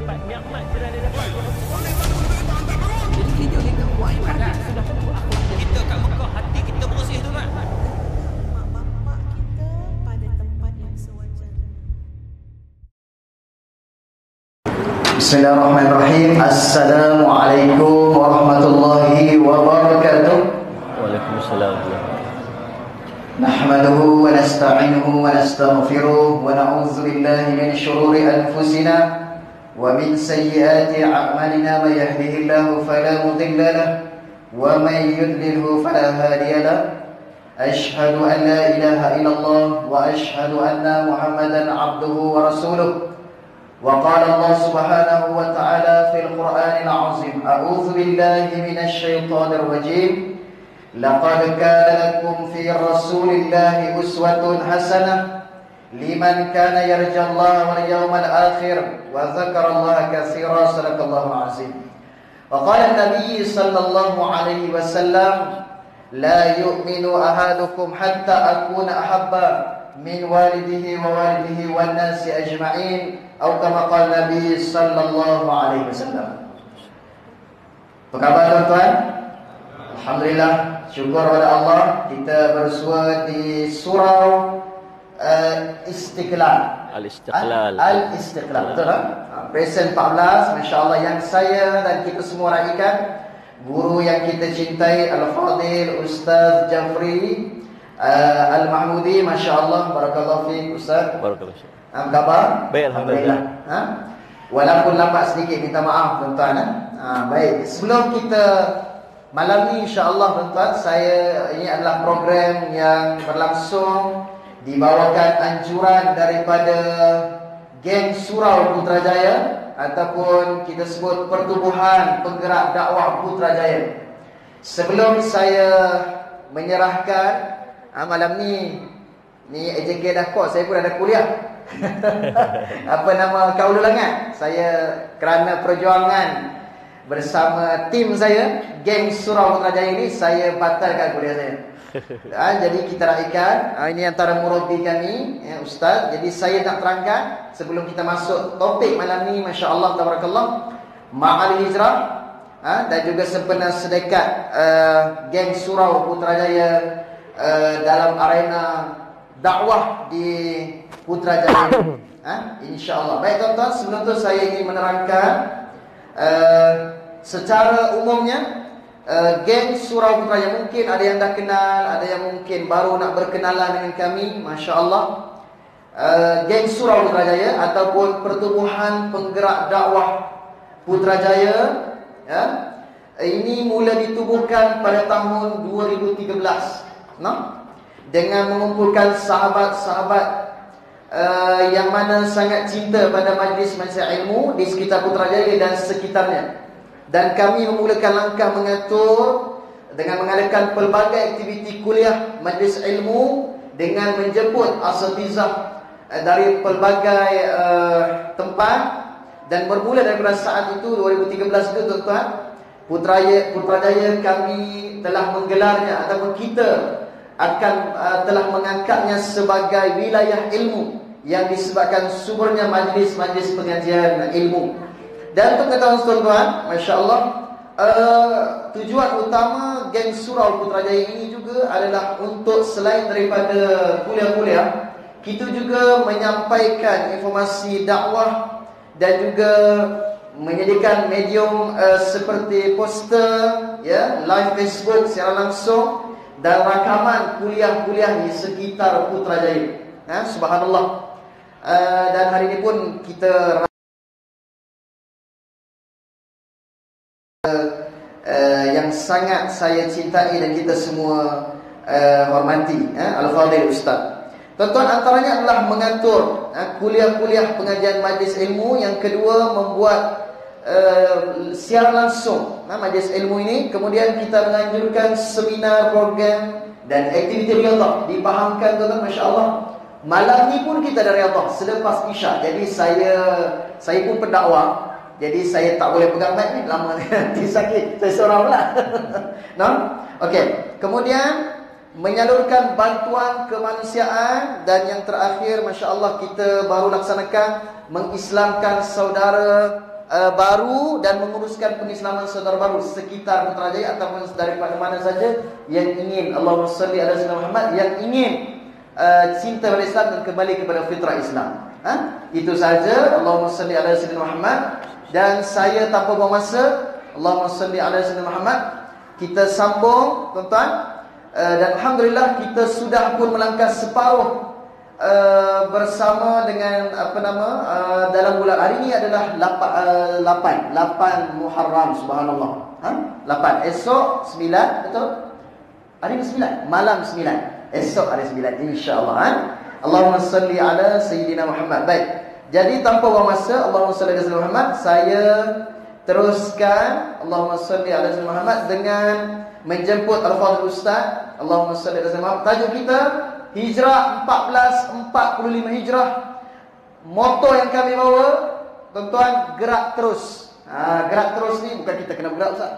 dapat nikmat sudah dia dapat. Jadi kita buat ibadah sudah tentu akhlak kita kat Mekah, hati kita bersih tu kan. Mak-mak kita pada tempat yang sewajarnya. Bismillahirrahmanirrahim. Assalamualaikum warahmatullahi wabarakatuh. Waalaikumsalam. Nahmaduhu wa nasta'inuhu wa nastaghfiruh wa na'udzu billahi min shururi anfusina wa min sayyiati a'malina. May yahdihillahu fala mudilla lahu wa may yudlilhu fala hadiya lahu. Ashhadu an la ilaha illallah wa ashhadu anna Muhammadan 'abduhu wa rasuluh. Wa qala Allah subhanahu wa ta'ala fil Qur'anil 'azim. A'udzu billahi minasy syaithanir rajim. Laqad kana lakum fi Rasulillahi uswatun hasanah liman kana yarjallaha wal yawmal akhir wa dzakarallaha katsiran. Sadaqallahul azim. Wa qala an-nabiy sallallahu alaihi wasallam la yu'minu ahadukum hatta akuna ahabba min walidihi wa walidihi wan nasi ajma'in atau kama qala nabiy sallallahu alaihi wasallam. Apa khabar tuan-tuan? Alhamdulillah, syukur kepada Allah, kita bersua di surau Istiqlal. Al-Istiqlal. Al-Istiqlal, betul tak? Present 14, masya-Allah, yang saya dan kita semua raikan, guru yang kita cintai Al-Fadil Ustaz Jafri Al-Mahmudi, masya-Allah, barakallahu fiik Ustaz. Barakallahu fiik. Apa khabar? Baik, alhamdulillah. Walaupun lambat sedikit, minta maaf tuan-tuan. Baik, sebelum kita malam ni insya-Allah tuan-tuan, ini adalah program yang berlangsung dibawakan anjuran daripada geng Surau Putrajaya ataupun kita sebut Pertubuhan Penggerak Dakwah Putrajaya. Sebelum saya menyerahkan malam ni AJK dah kos, saya pun ada kuliah. Apa nama kau ulangan? Saya kerana perjuangan bersama tim saya, geng Surau Putrajaya ini, saya batalkan kuliah saya. Jadi kita raikan, ini antara murabi kami, Ustaz. Jadi saya nak terangkan sebelum kita masuk topik malam ni, masya-Allah tabarakallah, Ma'al Hijrah dan juga sempena sedekat geng Surau Putrajaya dalam arena dakwah di Putrajaya. Insya-Allah. Baik tuan-tuan, sebelum tu saya ingin menerangkan secara umumnya geng Surau Putrajaya, mungkin ada yang dah kenal, ada yang mungkin baru nak berkenalan dengan kami, masya-Allah. Geng Surau Putrajaya ataupun Pertubuhan Penggerak Dakwah Putrajaya, ini mula ditubuhkan pada tahun 2013, dengan mengumpulkan sahabat-sahabat yang mana sangat cinta pada majlis-majlis ilmu di sekitar Putrajaya dan sekitarnya. Dan kami memulakan langkah mengatur dengan mengadakan pelbagai aktiviti kuliah majlis ilmu dengan menjemput asatizah dari pelbagai tempat. Dan bermula daripada saat itu 2013 itu tuan-tuan, Putrajaya kami telah menggelarnya ataupun kita akan telah mengangkatnya sebagai wilayah ilmu yang disebabkan sumbernya majlis-majlis pengajian ilmu. Dan untuk ketahuan tuan-tuan, masya-Allah, tujuan utama geng Surau Putrajaya ini juga adalah untuk selain daripada kuliah-kuliah, kita juga menyampaikan informasi dakwah dan juga menyediakan medium seperti poster, live Facebook secara langsung dan rakaman kuliah-kuliah di sekitar Putrajaya. Subhanallah. Dan hari ini pun kita yang sangat saya cintai dan kita semua hormati, Al-Fadil Ustaz. Tuan-tuan, antaranya adalah mengatur kuliah-kuliah pengajian majlis ilmu. Yang kedua, membuat siaran langsung majlis ilmu ini. Kemudian kita menganjurkan seminar, program dan aktiviti riyadhah. Dipahamkan tuan-tuan, masya-Allah. Malam ni pun kita ada riyadhah selepas Isyak. Jadi saya pun pendakwah. Jadi saya tak boleh pegang mic ni, lama nanti sakit. Saya seorang pula. Okey. Kemudian menyalurkan bantuan kemanusiaan. Dan yang terakhir, masya-Allah, kita baru laksanakan mengislamkan saudara baru dan menguruskan pengislaman saudara baru sekitar Putrajaya ataupun daripada mana saja yang ingin, Allahumma salli ala sayyidina Muhammad, yang ingin cinta pada Islam dan kembali kepada fitrah Islam. Itu saja. Allahumma salli ala sayyidina Muhammad. Dan saya tanpa buang masa, Allahumma salli ala sayyidina Muhammad, kita sambung tuan-tuan. Dan alhamdulillah kita sudah pun melangkah separuh bersama dengan dalam bulan hari ini adalah 8 Muharram, subhanallah. 8 esok 9, betul? Hari ini 9, malam 9, esok hari 9 insya-Allah. Allahumma salli ala sayyidina Muhammad. Baik. Jadi tanpa buang masa, Allahumma salli ala sayyidina Muhammad, saya teruskan Allahumma salli ala sayyidina Muhammad dengan menjemput al-fadhil ustaz. Allahumma salli ala sayyidina Muhammad. Tajuk kita Hijrah 1445 Hijrah. Moto yang kami bawa, tuan-tuan, gerak terus. Gerak terus ni bukan kita kena bergerak ustaz.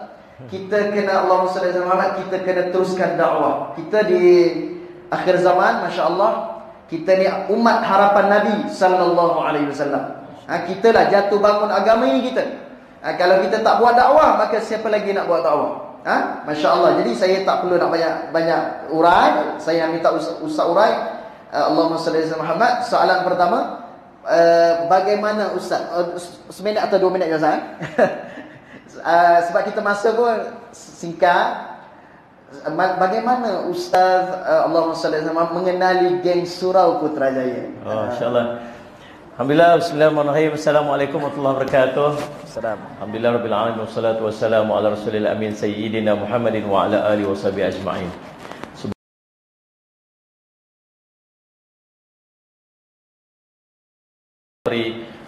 Kita kena, Allahumma salli ala Muhammad, kita kena teruskan dakwah. Kita di akhir zaman, masya-Allah, kita ni umat harapan Nabi sallallahu alaihi wasallam. Kita lah jatuh bangun agama ini kita. Kalau kita tak buat dakwah, maka siapa lagi nak buat dakwah? Masya Allah. Jadi saya tak perlu nak banyak urai. Saya minta Ustaz urai. Allahumma salli ala Muhammad. Soalan pertama, bagaimana Ustaz? Seminit atau 2 minit je Ustaz? Sebab kita masa pun singkat. Bagaimana Ustaz Allahumma salli ala Muhammad mengenali geng Surau Putrajaya? InsyaAllah. Alhamdulillah, bismillahirrahmanirrahim. Assalamualaikum warahmatullahi wabarakatuh. Alhamdulillah rabbil alamin, wassalatu wassalamu ala rasulil amin sayyidina Muhammadin wa ala alihi washabihi ajma'in.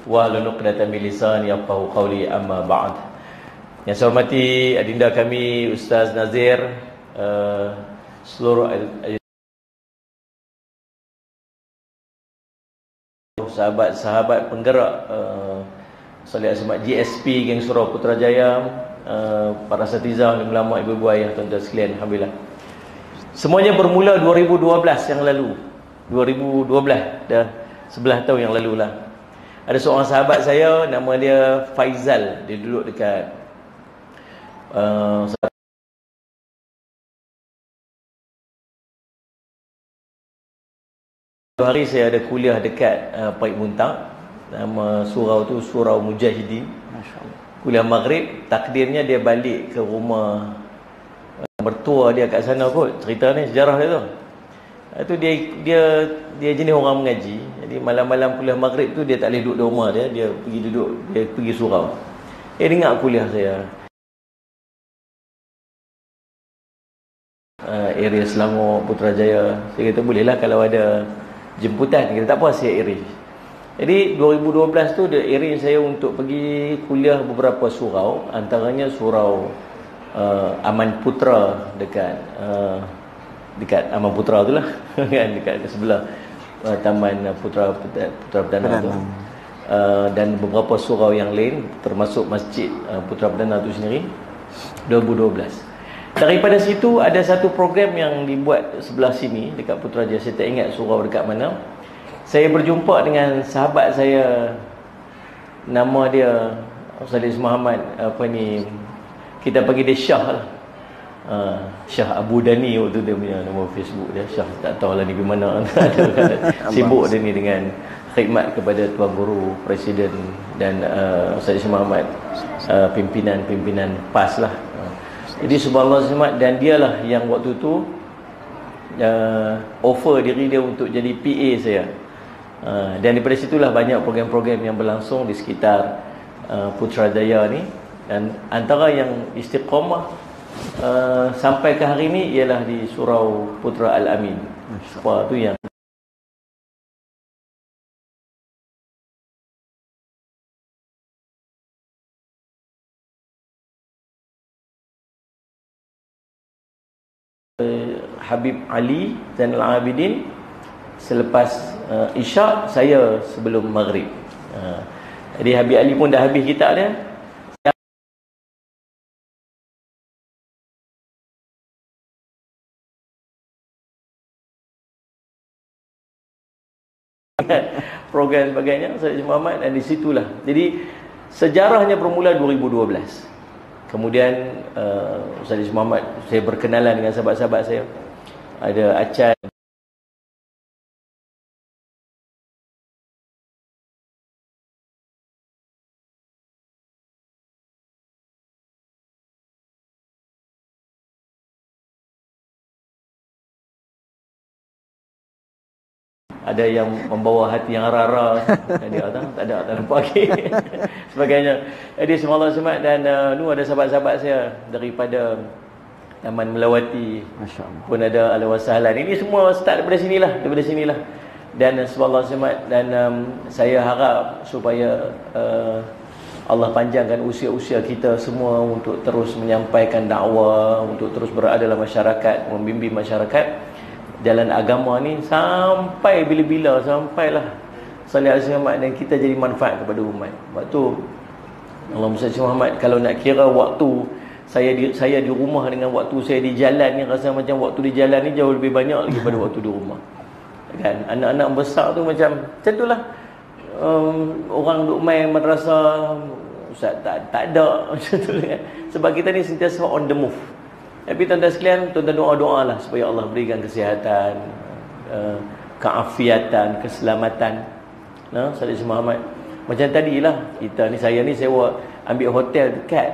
Wa lunuqdatan min lisani yafqahu qawli, amma ba'd. Yang saya hormati adinda kami Ustaz Nazir, seluruh sahabat-sahabat penggerak Salih Asmat GSP Geng Surau Putrajaya, para asatizah, ulama, ibu-ibu, ayah, tuan-tuan sekalian, alhamdulillah. Semuanya bermula 2012 yang lalu. 2012, dah 11 tahun yang lalu lah. Ada seorang sahabat saya, nama dia Faizal. Dia duduk dekat hari saya ada kuliah dekat Paik Muntang. Nama surau tu Surau Mujahidin. Kuliah maghrib, takdirnya dia balik ke rumah mertua dia kat sana kot. Cerita ni sejarah dia tu. Itu dia jenis orang mengaji. Jadi malam-malam kuliah maghrib tu dia tak boleh duduk di rumah dia, dia pergi duduk, dia pergi surau. Dengar kuliah saya. Area Selangor Putrajaya. Saya kata bolehlah kalau ada jemputan, kita tak apa, saya arrange. Jadi 2012 tu dia arrange saya untuk pergi kuliah beberapa surau, antaranya surau Aman Putra dekat Aman Putra tu lah kan, dekat sebelah Taman Putra Perdana tu. Dan beberapa surau yang lain termasuk Masjid Putra Perdana tu sendiri. 2012. Daripada situ ada satu program yang dibuat sebelah sini dekat Putrajaya. Saya tak ingat surau dekat mana. Saya berjumpa dengan sahabat saya, nama dia Salih Muhammad, kita panggil dia Syah lah. Syah Abu Dhani waktu dia punya nama Facebook dia. Syah tak tahulah ni pergi mana. Sibuk dia ni dengan khidmat kepada Tuan Guru, Presiden dan Salih Muhammad, pimpinan PAS lah. Jadi subhanallah, dan dialah yang waktu tu offer diri dia untuk jadi PA saya. Dan daripada situlah banyak program-program yang berlangsung di sekitar Putrajaya ni. Dan antara yang istiqamah sampai ke hari ni ialah di Surau Putra Al-Amin. Apa tu yang Habib Ali Zainal Abidin selepas Isyak, saya sebelum Maghrib. Jadi Habib Ali pun dah habis kitab dia. Program sebagainya Sayyid Muhammad, dan di situlah. Jadi Sejarahnya bermula 2012. Kemudian Ustaz Muhammad, saya berkenalan dengan sahabat-sahabat saya. Ada Acan, ada yang membawa hati yang rara, dia tak ada nampak lagi. Sebagainya. Jadi semalam semat dan nu ada sahabat-sahabat saya daripada Taman Melawati, Masya-Allah. pun ada Al-Wasahlan. Ini semua start daripada sinilah. Dan semalam semat dan saya harap supaya Allah panjangkan usia-usia kita semua untuk terus menyampaikan dakwah, untuk terus berada dalam masyarakat, membimbing masyarakat jalan agama ni sampai bila-bila, sampailah salih alaihi Muhammad dan kita jadi manfaat kepada umat. Waktu Allahumma salli Muhammad, kalau nak kira waktu saya di rumah dengan waktu saya di jalan ni, rasa macam waktu di jalan ni jauh lebih banyak lagi daripada waktu di rumah. Kan anak-anak besar tu macam itulah, orang duk main madrasah, ustaz tak ada macam tu kan. Sebab kita ni sentiasa on the move. Tapi tuan-tuan sekalian, tuan-tuan doa-doa lah supaya Allah berikan kesihatan, keafiatan, keselamatan. Nah, Salih Muhammad. Macam tadilah saya ni sewa ambil hotel dekat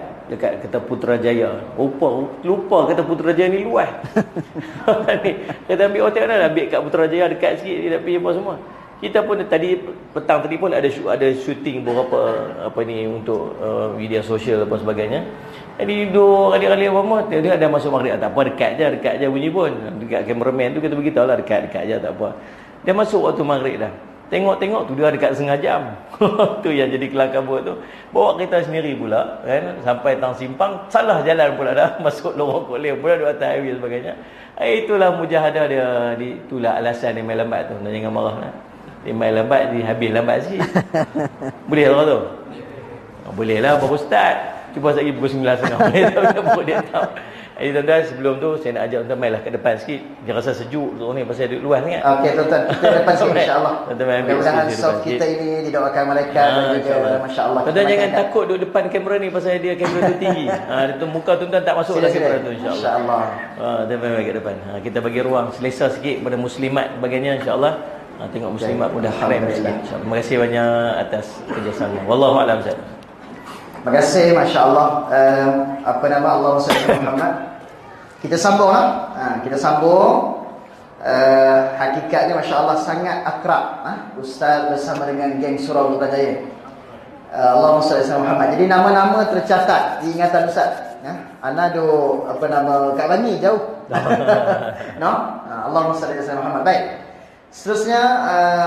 kata Putrajaya. Lupa kata Putrajaya ni luas. Kita ambil hotel dah ambil kat Putrajaya dekat sikit, dia nak pergi apa semua. Kita pun petang tadi pun ada shooting beberapa untuk media sosial apa sebagainya. Jadi duduk adik-adik apa dia ada masuk maghrib, tak apa, dekat je bunyi pun. Dekat kameraman tu kita beritahu lah dekat je, tak apa. Dia masuk waktu maghrib dah. Tengok tu dia dekat setengah jam. Tu yang jadi kelang kabut tu. Bawa kereta sendiri pula kan, sampai Tang Simpang salah jalan pula dah, masuk lorong Kolej pula di atas highway sebagainya. Itulah mujahadah dia, itulah alasan dia main lambat tu. Jangan marah lah. Dia main lambat, dia habis lambat sikit. Boleh lah tu? Boleh lah Pak Ustaz. Cuba saya pergi pukul 9.30. Boleh tak dia tahu. Jadi tuan-tuan, sebelum tu saya nak ajak tuan-tuan mainlah ke depan sikit. Dia rasa sejuk tu ni pasal duduk luar sangat. Okey tuan-tuan, kita depan sikit insya-Allah. Tuan-tuan ambil mudah-mudahan sikit soft depan kita ini didoakan malaikat dan juga masya-Allah. Tuan-tuan jangan takut duduk depan kamera ni pasal dia kamera tu tinggi. Dia muka tuan-tuan tak masuk dalam kamera tu insya-Allah. Insya-Allah. Tuan-tuan ambil ke depan. Kita bagi ruang selesa sikit pada muslimat bagainya insya-Allah. Tengok muslimat pun dah keren sikit insya-Allah. Terima kasih banyak atas kerjasama. Wallahu a'lam bishawab. Terima kasih, Masya Allah. Allahumma salli ala Muhammad. Kita sambung lah. Kita sambung. Hakikatnya Masya Allah sangat akrab Ustaz bersama dengan geng Surau Putrajaya. Allahumma salli ala Muhammad. Jadi nama-nama tercatat di ingatan Ustaz. Ana do kat Bani jauh. No? Allahumma salli ala Muhammad. Baik. Seterusnya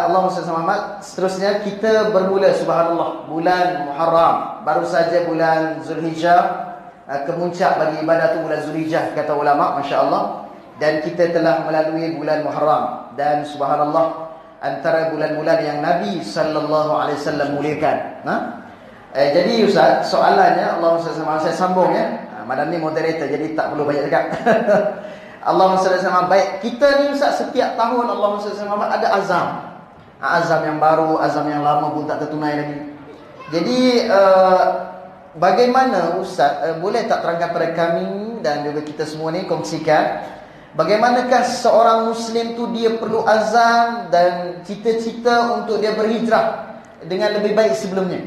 Allahumma salli ala Muhammad. Seterusnya kita bermula subhanallah bulan Muharram. Baru saja bulan Zulhijjah, kemuncak bagi ibadah tu bulan Zulhijjah kata ulama, masya-Allah. Dan kita telah melalui bulan Muharram dan subhanallah antara bulan-bulan yang Nabi sallallahu alaihi wasallam muliakan. Jadi Ustaz, soalannya Allahumma salli ala Muhammad, saya sambung ya. Madam ni moderator jadi tak perlu banyak cakap. Allahumma salli ala Muhammad. Baik, kita ni Ustaz setiap tahun Allahumma salli ala Muhammad ada azam. Azam yang baru, azam yang lama pun tak tertunai lagi. Jadi bagaimana Ustaz boleh tak terangkan pada kami dan juga kita semua ni kongsikan bagaimanakah seorang Muslim tu dia perlu azam dan cita-cita untuk dia berhijrah dengan lebih baik sebelumnya.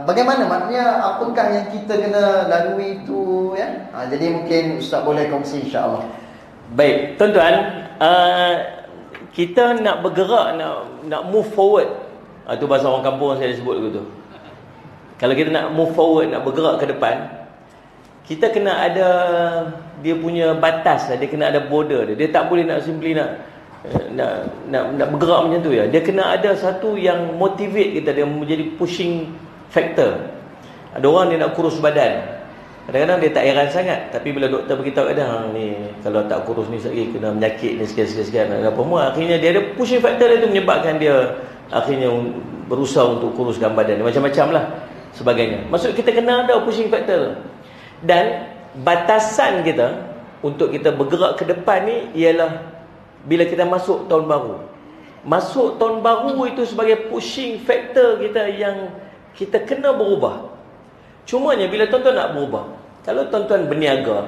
Bagaimana maknanya, apakah yang kita kena lalui itu ya? Jadi mungkin Ustaz boleh kongsi insya-Allah. Baik, tuan-tuan, kita nak bergerak, nak move forward. Itu bahasa orang kampung saya sebut begitu. Kalau kita nak move forward, nak bergerak ke depan, kita kena ada dia punya batas, dia kena ada border dia. Dia tak boleh nak simply nak bergerak macam tu ya. Dia kena ada satu yang motivate kita, dia menjadi pushing factor. Ada orang dia nak kurus badan. Kadang-kadang dia tak heran sangat, tapi bila doktor beritahu kadang ni kalau tak kurus ni sekali kena menyakit ni sekian-sekian apa semua, akhirnya dia ada pushing factor dia tu menyebabkan dia akhirnya berusaha untuk kuruskan badan. Macam-macam lah sebagainya. Maksud kita kena ada pushing factor. Dan batasan kita untuk kita bergerak ke depan ni ialah bila kita masuk tahun baru. Masuk tahun baru itu sebagai pushing factor kita yang Kita kena berubah. Cumanya bila tuan-tuan nak berubah, kalau tuan-tuan berniaga,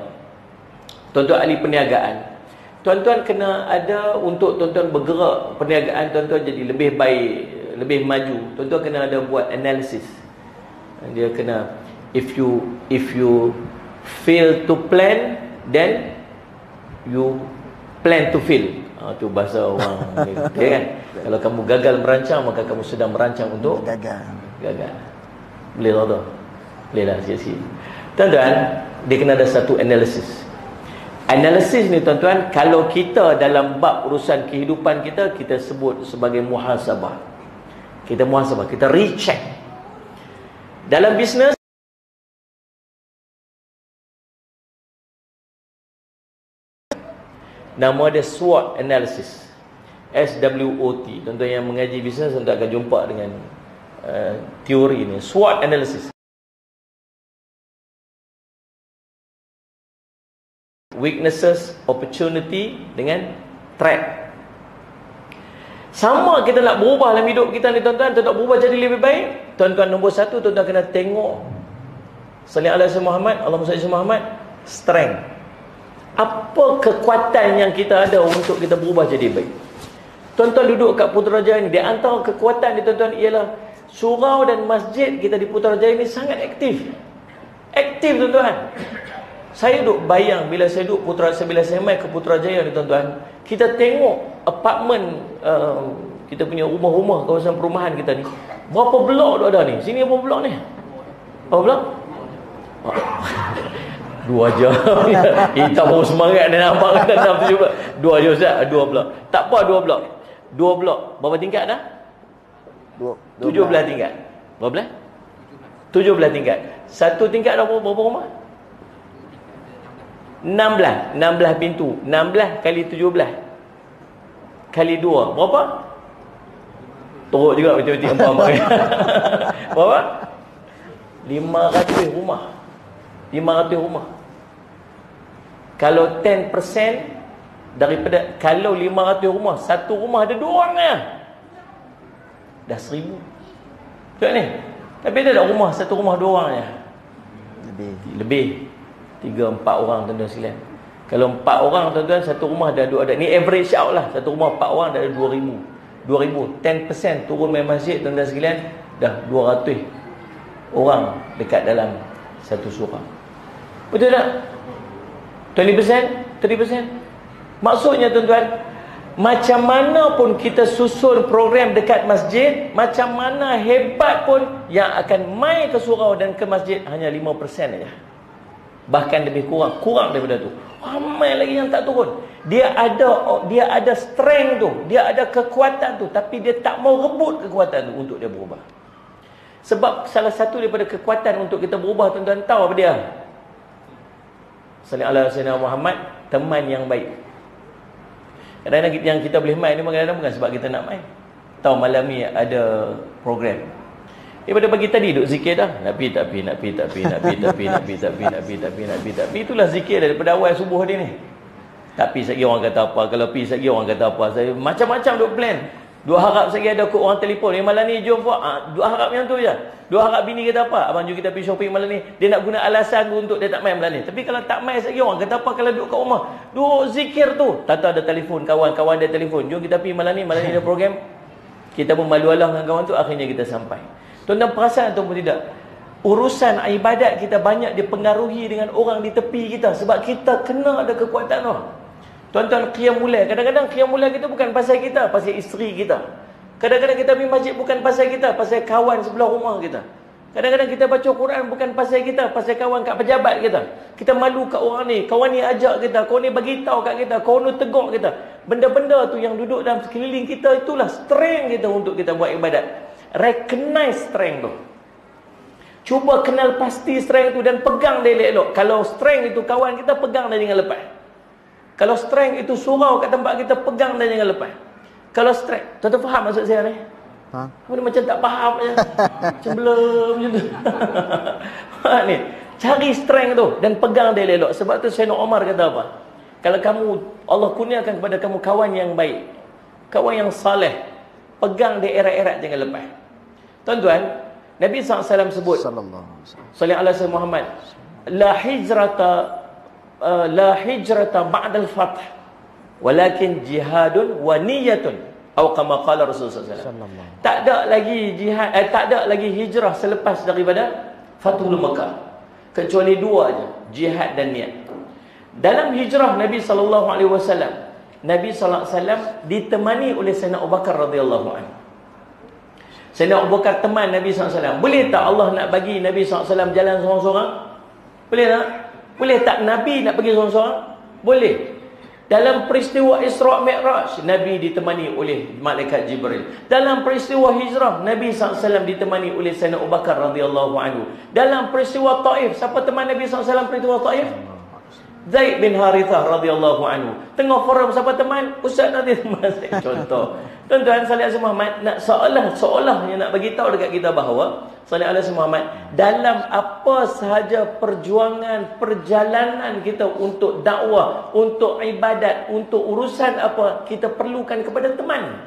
tuan-tuan ahli perniagaan, tuan-tuan kena ada untuk tuan-tuan bergerak perniagaan tuan-tuan jadi lebih baik, lebih maju. Tuan-tuan kena ada buat analisis. Dia kena, if you fail to plan, then you plan to fail. Tu bahasa orang okay, kan? Kalau kamu gagal merancang, maka kamu sedang merancang untuk gagal. Boleh tak tu? Boleh lah sikit-sikit. Tuan-tuan, dia kena ada satu analisis. Analisis ni tuan-tuan, kalau kita dalam bab urusan kehidupan kita, kita sebut sebagai muhasabah. Kita muhasabah, kita recheck. Dalam bisnes, nama dia SWOT analysis. SWOT. Tuan-tuan yang mengaji bisnes, tuan-tuan akan jumpa dengan teori ni, SWOT analysis. Weaknesses, opportunity dengan threat. Sama kita nak berubah dalam hidup kita ni tuan-tuan, nak berubah jadi lebih baik. Tuan-tuan, nombor satu, tuan-tuan kena tengok salli ala Muhammad, Allahumma salli Muhammad, strength. Apa kekuatan yang kita ada untuk kita berubah jadi baik? Tuan-tuan duduk kat Putrajaya ni, di antara kekuatan ni tuan-tuan ialah surau dan masjid kita di Putrajaya ni sangat aktif. Aktif tuan-tuan. Saya duduk bayang bila saya duduk bila saya mai ke Putrajaya ni tuan-tuan, kita tengok apartmen, kita punya rumah-rumah, kawasan perumahan kita ni, berapa blok ada ni? Sini berapa blok ni? Berapa blok? 2 jam. Kita baru semangat ni nampak kata 6 17. 2 jam Ustaz, 2 blok. Tak apa 2 blok. 2 blok. Berapa tingkat dah? 17 tingkat. Berapa? 17 tingkat. Satu tingkat dah berapa rumah? 16 pintu. 16 kali 17 kali 2 berapa? Teruk juga betul-betul empat-empat. Berapa? 500 rumah. 500 rumah. Kalau 10% daripada, kalau 500 rumah, satu rumah ada 2 orang lah, dah 1000. Betul ni? Tapi ada tak rumah, satu rumah 2 orang je? Lebih 3-4 orang tuan-tuan sekalian. Kalau 4 orang tuan-tuan, satu rumah dah ada, ni average out lah, satu rumah 4 orang dah ada 2000. 10% turun main masjid tuan-tuan sekalian, dah 200 orang dekat dalam satu surau. Betul tak? 20%? 30%? Maksudnya tuan-tuan, macam mana pun kita susun program dekat masjid, macam mana hebat pun, yang akan mai ke surau dan ke masjid hanya 5% saja. Bahkan lebih kurang daripada tu. Ramai lagi yang tak turun. Dia ada strength tu, dia ada kekuatan tu, tapi dia tak mau rebut kekuatan tu untuk dia berubah. Sebab salah satu daripada kekuatan untuk kita berubah tuan-tuan tahu apa dia? Salli ala Sayyidina Muhammad, teman yang baik. Kadang-kadang yang kita boleh main ni kadang-kadang bukan sebab kita nak main. Tahu malam ni ada program. Daripada pagi tadi duk zikir dah. Nak pi. Itulah zikir daripada awal subuh dia ni. Tapi sekali orang kata apa, kalau pi sekali orang kata apa. Saya macam-macam duk plan. Dua harap sekali ada kot orang telefon. Malam ni jom buat. Dua harap yang tu je. Dua harap bini kata apa, abang jom kita pergi shopping malam ni. Dia nak guna alasan tu untuk dia tak main malam ni. Tapi kalau tak main sekali orang kata apa, kalau duduk kat rumah duk zikir tu. Tak ada telefon, kawan-kawan ada telefon. Jom kita pergi malam ni ada program. Kita pun malu alah dengan kawan tu, akhirnya kita sampai. Tuan-tuan perasan ataupun tidak, urusan ibadat kita banyak dipengaruhi dengan orang di tepi kita. Sebab kita kena ada kekuatan tu. Tuan-tuan, qiyamul lail, kadang-kadang qiyamul lail kita bukan pasal kita, pasal isteri kita. Kadang-kadang kita pergi masjid bukan pasal kita, pasal kawan sebelah rumah kita. Kadang-kadang kita baca Quran bukan pasal kita, pasal kawan kat pejabat kita. Kita malu kat orang ni, kawan ni ajak kita, kawan ni bagi tahu kat kita, kawan ni tegur kita. Benda-benda tu yang duduk dalam sekeliling kita, itulah strength kita untuk kita buat ibadat. Recognize strength tu. Cuba kenal pasti strength tu dan pegang dia elok-elok. Kalau strength itu kawan kita, pegang dia jangan lepas. Kalau strength itu surau kat tempat kita, pegang dia jangan lepas. Kalau strength, tuan-tuan faham maksud saya ni? Apa ni macam tak faham je. Macam belum macam tu. Ni, cari strength tu dan pegang dia elok. Sebab tu Sayyidina Umar kata apa? Kalau kamu, Allah kurniakan kepada kamu kawan yang baik, kawan yang saleh, pegang dia erat-erat jangan lepas. Tuan-tuan, Nabi SAW sebut, Sallallahu alaihi wasallam. sallallahu alaihi wasallam Muhammad, la hijrata ba'dal fath, walakin jihadun wa niyatun, atau kama qala Rasulullah SAW. Tak ada lagi jihad, tak ada lagi hijrah selepas daripada Fathul Makkah, kecuali dua aja, jihad dan niat. Dalam hijrah Nabi sallallahu alaihi wasallam, Nabi sallallahu alaihi wasallam ditemani oleh Sayyidina Abu Bakar radhiyallahu anhu. Sayyidina Abu Bakar teman Nabi sallallahu alaihi wasallam. Boleh tak Allah nak bagi Nabi sallallahu alaihi wasallam jalan seorang-seorang? Boleh tak? Boleh tak Nabi nak pergi seorang-seorang? Boleh. Dalam peristiwa Isra' Mi'raj, Nabi ditemani oleh malaikat Jibril. Dalam peristiwa hijrah, Nabi SAW ditemani oleh Sayyidina Abu Bakar radhiyallahu anhu. Dalam peristiwa Taif, siapa teman Nabi SAW peristiwa Taif? Zaid bin Harithah radhiyallahu anhu. Tengah forum siapa teman? Ustaz nanti teman saya. Contoh. Tuan-tuan sallallahu alaihi Muhammad nak seolah yang nak bagi tahu dekat kita bahawa sallallahu alaihi Muhammad dalam apa sahaja perjuangan, perjalanan kita untuk dakwah, untuk ibadat, untuk urusan apa, kita perlukan kepada teman.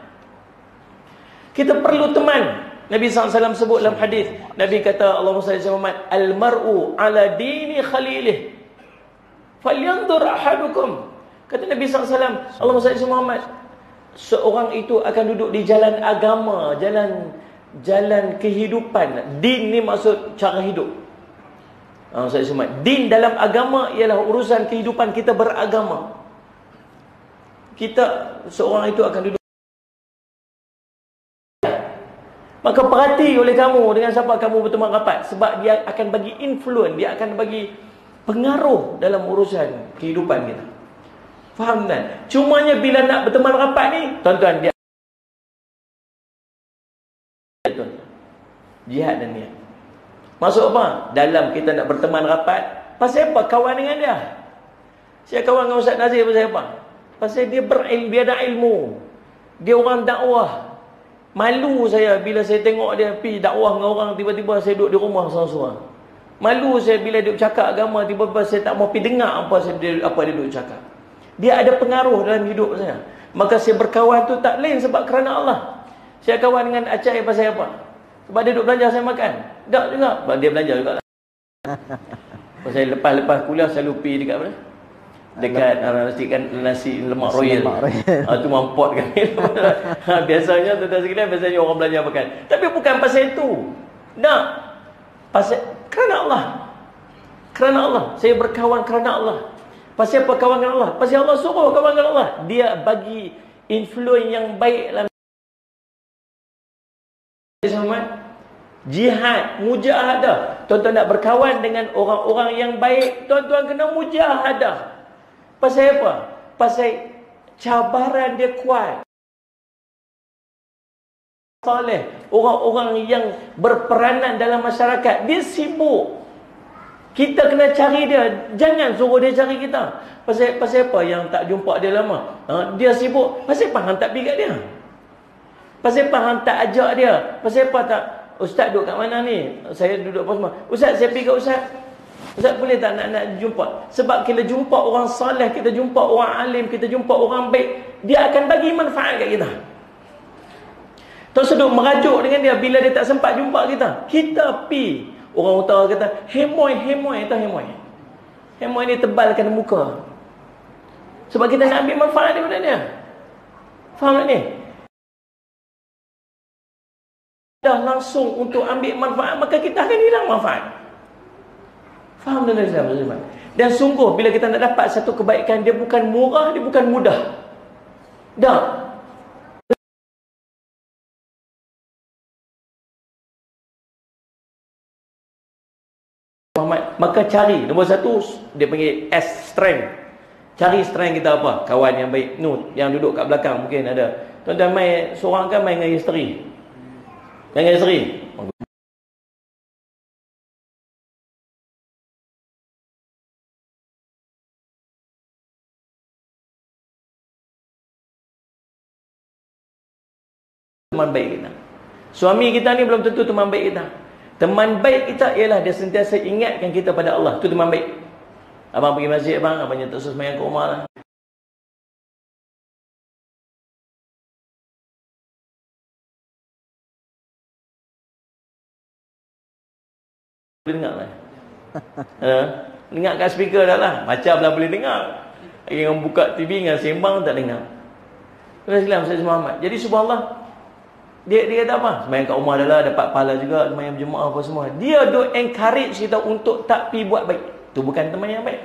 Kita perlu teman. Nabi SAW sebut dalam hadis, Nabi kata, Allahumma salli ala Muhammad, al-mar'u ala dini khalilih falyanzur ahadukum. Kata Nabi SAW, Allahumma salli ala Muhammad, seorang itu akan duduk di jalan agama, jalan kehidupan. Din ni maksud cara hidup. Saya sebut, din dalam agama ialah urusan kehidupan kita beragama. Seorang itu akan duduk. Maka perhati oleh kamu dengan siapa kamu berteman rapat, sebab dia akan bagi influence, dia akan bagi pengaruh dalam urusan kehidupan kita. Faham kan? Cumanya bila nak berteman rapat ni, tuan-tuan, dia jihad dan niat. Maksud apa? Dalam kita nak berteman rapat, pasal apa? Kawan dengan dia. Saya kawan dengan Ustaz Nazir pasal apa? Pasal dia dia ada ilmu. Dia orang dakwah. Malu saya bila saya tengok dia pergi dakwah dengan orang, tiba-tiba saya duduk di rumah seorang-seorang. Malu saya bila dia cakap agama, tiba-tiba saya tak mau pergi dengar apa dia duduk cakap. Dia ada pengaruh dalam hidup saya. Maka saya berkawan tu tak lain sebab kerana Allah. Saya kawan dengan Acai pasal apa? Sebab dia duduk belanja saya makan. Tak juga. Sebab dia belanja juga lah. Saya lepas kuliah selalu pergi dekat mana? Dekat nasi lemak royal. Tu mampot kan. Biasanya tuan-tuan sekalian, biasanya orang belanja makan. Tapi bukan pasal itu. Tak. Pasal kerana Allah. Kerana Allah. Saya berkawan kerana Allah. Pasal apa kawan dengan Allah? Pasal Allah suruh kawan dengan Allah. Dia bagi influence yang baik dalam jihad, mujahadah. Tuan-tuan nak berkawan dengan orang-orang yang baik, tuan-tuan kena mujahadah. Pasal apa? Pasal cabaran dia kuat. Soleh, orang-orang yang berperanan dalam masyarakat, dia sibuk. Kita kena cari dia, jangan suruh dia cari kita. Pasal apa yang tak jumpa dia lama? Dia sibuk. Pasal apa hang tak pergi kat dia? Pasal apa hang tak ajak dia? Pasal apa tak, Ustaz duduk kat mana ni? Saya duduk apa semua. Ustaz, saya pergi kat Ustaz. Ustaz boleh tak nak jumpa? Sebab kita jumpa orang saleh, kita jumpa orang alim, kita jumpa orang baik, dia akan bagi manfaat kat kita. Tak seduk merajuk dengan dia bila dia tak sempat jumpa kita. Kita pi. Orang utara kata, hemoy atau hemoy. Hemoy ni tebalkan muka. Sebab kita nak ambil manfaat daripada dia. Faham tak ni? Dah langsung untuk ambil manfaat, maka kita akan hilang manfaat. Faham tak Islam? Dan sungguh bila kita nak dapat satu kebaikan, dia bukan murah, dia bukan mudah. Dah. Maka cari, nombor satu dia panggil strength. Cari strength kita apa? Kawan yang baik. Yang duduk kat belakang mungkin ada. Tuan-tuan main seorang kan main dengan isteri. Main dengan isteri. Teman baik kita. Suami kita ni belum tentu teman baik kita. Teman baik kita ialah dia sentiasa ingatkan kita pada Allah. Itu teman baik. Abang pergi masjid bang, abangnya tak susah semayang ke rumah lah. boleh dengar lah. Dengar kat speaker dah lah. Macam lah boleh dengar. Yang buka TV dengan sembang tak dengar. Islam Ustaz Muhammad. Jadi subhanallah, dia kata apa? Semayang kat rumah dah lah, dapat pahala juga, semayang berjemaah apa semua. Dia duk encourage kita untuk tak pi buat baik. Itu bukan teman yang baik.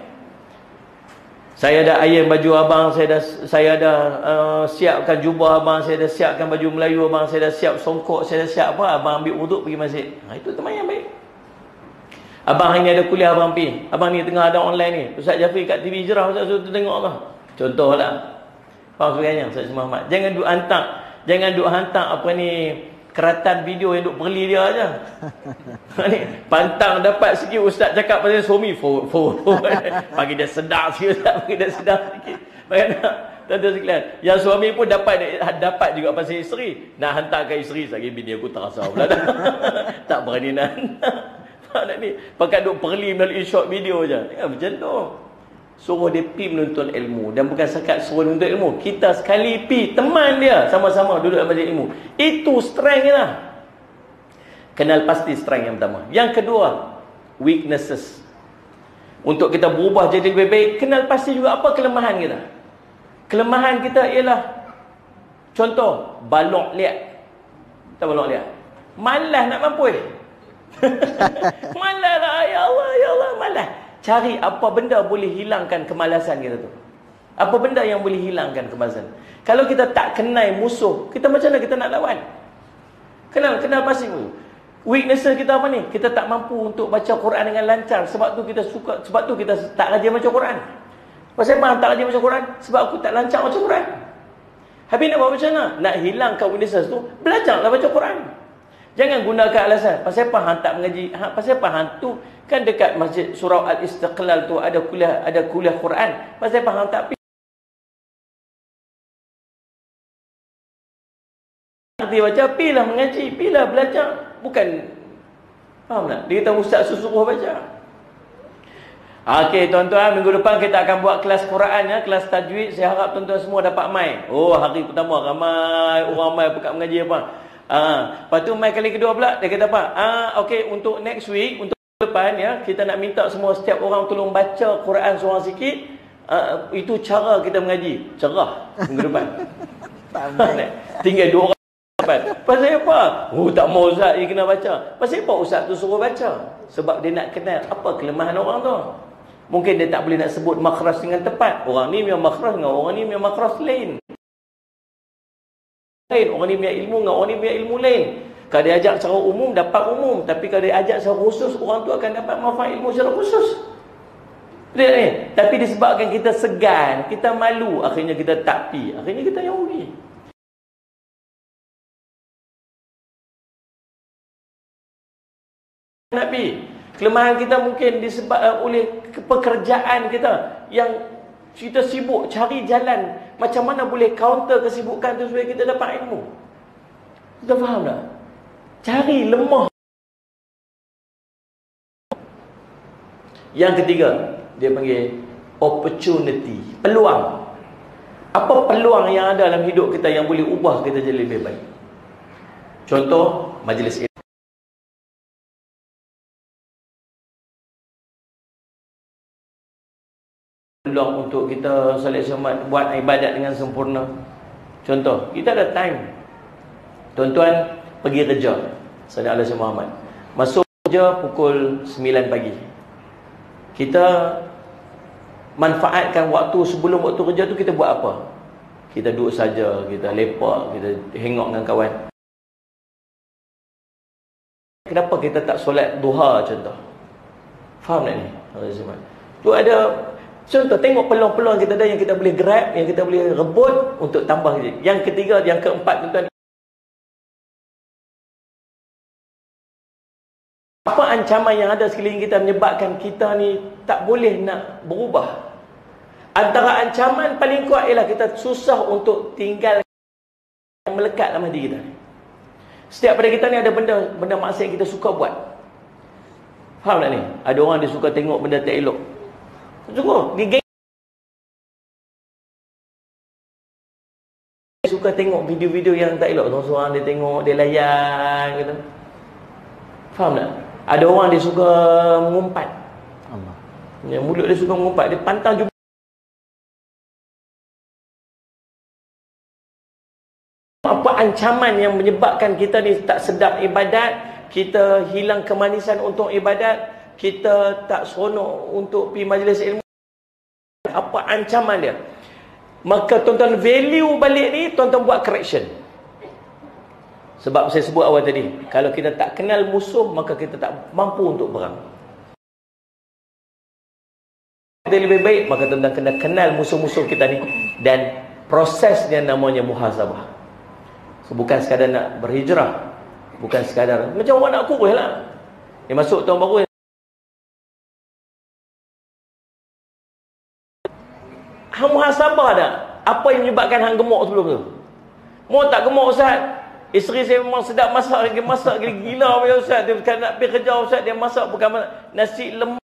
Saya dah iron baju abang, saya dah siapkan jubah abang, saya dah siapkan baju Melayu abang, saya dah siap songkok, saya dah siap apa, abang ambil wuduk pergi masjid. Itu teman yang baik. Abang hari ni ada kuliah abang pi. Abang ni tengah ada online ni. Ustaz Jafri kat TV Jerah, Ustaz suruh tengok lah. Contohlah. Faham sebagainya Ustaz Muhammad. Jangan duk hantar apa ni keratan video yang duk perli dia aja. Ni pantang dapat sikit ustaz cakap pasal suami bagi dia sedar sikit ustaz, bagi dia sedar sikit. Bagaimana? Tuan-tuan sekalian, yang suami pun dapat juga pasal isteri. Nak hantar ke isteri, lagi bini aku terasa pula dah. Tak berani nak hantar. Faham tak ni? Pakai duk perli melalui short video je. Ya, macam tu. Suruh dia pi menuntut ilmu. Dan bukan sekat suruh menuntut ilmu, kita sekali pi teman dia, sama-sama duduk dalam majlis ilmu. Itu strength dia lah. Kenal pasti strength yang pertama. Yang kedua, weaknesses. Untuk kita berubah jadi lebih baik, kenal pasti juga apa kelemahan kita. Kelemahan kita ialah, contoh, balok liat. Tahu balok liat? Malas nak mampu. Malas lah, ya Allah, malas. Cari apa benda boleh hilangkan kemalasan kita tu. Apa benda yang boleh hilangkan kemalasan. Kalau kita tak kenal musuh, kita macam mana kita nak lawan? Kenal pasti musuh. Weakness kita apa ni? Kita tak mampu untuk baca Quran dengan lancar. Sebab tu kita tak rajin baca Quran. Pasal apa tak rajin baca Quran? Sebab aku tak lancar baca Quran. Habis nak buat macam mana? Nak hilangkan weaknesses tu, belajarlah baca Quran. Jangan gunakan alasan. Pasal apa hang tak mengaji? Pasal apa hang tu kan dekat Masjid Surau Al-Istiqlal tu ada kuliah Quran. Pasal apa hang tak pergi? Dia baca, pilah mengaji, pilah belajar. Bukan, faham tak? Dia kata ustaz suruh baca. Okey tuan-tuan, minggu depan kita akan buat kelas Quran ya, kelas tajwid. Saya harap tuan-tuan semua dapat mai. Oh, hari pertama ramai orang mai buka mengaji apa. Lepas tu mai kali kedua pula dia kata apa? Okey, untuk next week, untuk depan ya, kita nak minta semua setiap orang tolong baca Quran seorang sikit. Itu cara kita mengaji. Cerah minggu depan. Tinggal 2 orang dapat. Pasal apa? Tak mau ustaz dia kena baca. Pasal apa ustaz tu suruh baca? Sebab dia nak kenal apa kelemahan orang tu. Mungkin dia tak boleh nak sebut makhraj dengan tepat. Orang ni memang makhraj dengan orang ni memang makhraj lain. Orang ni punya ilmu dengan orang ni punya ilmu lain. Kalau dia ajak secara umum, dapat umum. Tapi kalau dia ajak secara khusus, orang tu akan dapat manfaat ilmu secara khusus. Lihat ni. Tapi disebabkan kita segan, kita malu, akhirnya kita tak pi. Akhirnya kita yang rugi. Nak pi. Kelemahan kita mungkin disebabkan oleh pekerjaan kita yang kita sibuk cari jalan macam mana boleh counter kesibukan tu supaya kita dapat ilmu. Kita faham tak? Cari lemah. Yang ketiga, dia panggil opportunity, peluang. Apa peluang yang ada dalam hidup kita yang boleh ubah kita jadi lebih baik? Contoh, majlis ilmu. Peluang untuk kita solat Jumaat, buat ibadat dengan sempurna. Contoh, kita ada time. Tuan-tuan pergi kerja. Saudara Allah Muhammad. Masuk kerja pukul 9 pagi. Kita manfaatkan waktu sebelum waktu kerja tu kita buat apa? Kita duduk saja, kita lepak, kita hangok dengan kawan. Kenapa kita tak solat duha contoh? Faham tak ni? Tu ada contoh, tengok peluang-peluang kita ada yang kita boleh grab, yang kita boleh rebut untuk tambah. Yang ketiga, yang keempat tuan-tuan, apa ancaman yang ada sekeliling kita menyebabkan kita ni tak boleh nak berubah? Antara ancaman paling kuat ialah kita susah untuk tinggal yang melekat dalam hati kita. Setiap pada kita ni ada benda maksiat yang kita suka buat. Faham tak ni? Ada orang dia suka tengok benda tak elok. Dia suka tengok video-video yang tak elok. Seorang dia tengok, dia layan gitu. Faham tak? Ada orang dia suka mengumpat. Allah. Ya, mulut dia suka mengumpat, dia pantang jumpa. Apa ancaman yang menyebabkan kita ni tak sedap ibadat, kita hilang kemanisan untuk ibadat, kita tak seronok untuk pergi majlis ilmu? Apa ancaman dia? Maka tuan-tuan value balik ni, tuan-tuan buat correction. Sebab saya sebut awal tadi, kalau kita tak kenal musuh, maka kita tak mampu untuk perang. Kita lebih baik, maka tuan-tuan kena kenal musuh-musuh kita ni, dan prosesnya namanya muhasabah. So, bukan sekadar nak berhijrah, bukan sekadar macam orang nak kurus lah. Dia masuk tahun baru, hang muhasabah dah. Apa yang menyebabkan hang gemuk sebelum tu? Mau tak gemuk Ustaz? Isteri saya memang sedap masak, masak gila punya Ustaz. Dia bukan nak pergi kerja Ustaz, dia masak bukan nasi lemak.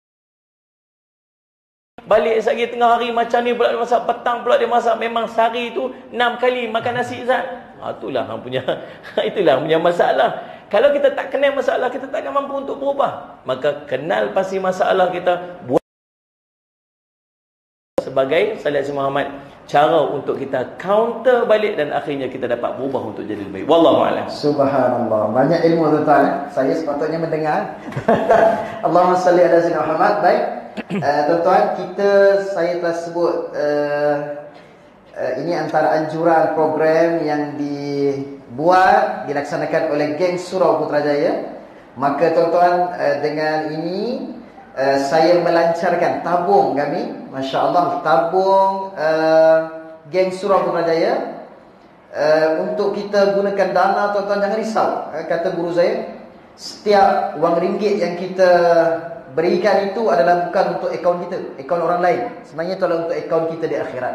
Balik lagi tengah hari macam ni pula dia masak, petang pula dia masak. Memang sehari tu 6 kali makan nasi Ustaz. Itulah hang punya itulah punya masalah. Kalau kita tak kenal masalah, kita tak akan mampu untuk berubah. Maka kenal pasti masalah kita, buat sebagai Salih Muhammad, cara untuk kita counter balik dan akhirnya kita dapat berubah untuk jadi lebih baik. Wallahu a'lam. Subhanallah. Banyak ilmu tuan-tuan. Saya sepatutnya mendengar. Allahumma salli ala sayyidina Muhammad. Baik. Tuan-tuan, saya telah sebut ini antara anjuran program yang dilaksanakan oleh geng Surau Putrajaya. Maka tuan-tuan, dengan ini saya melancarkan tabung kami, Masya Allah, tabung geng Surau Putrajaya, untuk kita gunakan dana. Tuan-tuan jangan risau, kata guru saya, setiap wang ringgit yang kita berikan itu adalah bukan untuk akaun kita, akaun orang lain. Sebenarnya itu adalah untuk akaun kita di akhirat.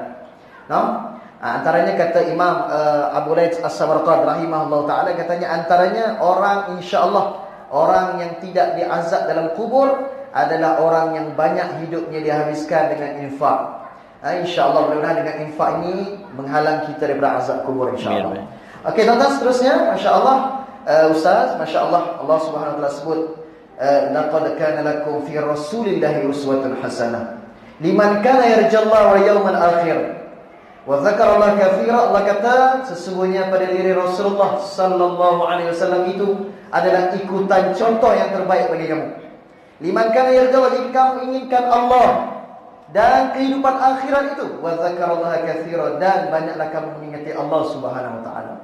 Antaranya kata Imam Abu Laits As-Samarqand rahimahullah ta'ala, katanya antaranya orang, insya-Allah, orang yang tidak diazab dalam kubur adalah orang yang banyak hidupnya dihabiskan dengan infak. InsyaAllah, mudah-mudahan dengan infak ini menghalang kita daripada azab kubur, insyaAllah. Okey, tuan-tuan, seterusnya, Masya Allah, Ustaz, Masya Allah, Allah Subhanahu Wa Taala sebut, laqad kana lakum fi rasulillahi uswatun hasanah liman kana yarjallaha wal yawmal akhir wa dzakarallaha katsira. Allah kata, sesungguhnya pada diri Rasulullah sallallahu alaihi wasallam itu adalah ikutan contoh yang terbaik bagi kamu. Liman kana yarjallaha, jika kamu inginkan Allah dan kehidupan akhirat itu, wa dzakarallaha katsira, dan banyaklah kamu mengingati Allah Subhanahu wa taala.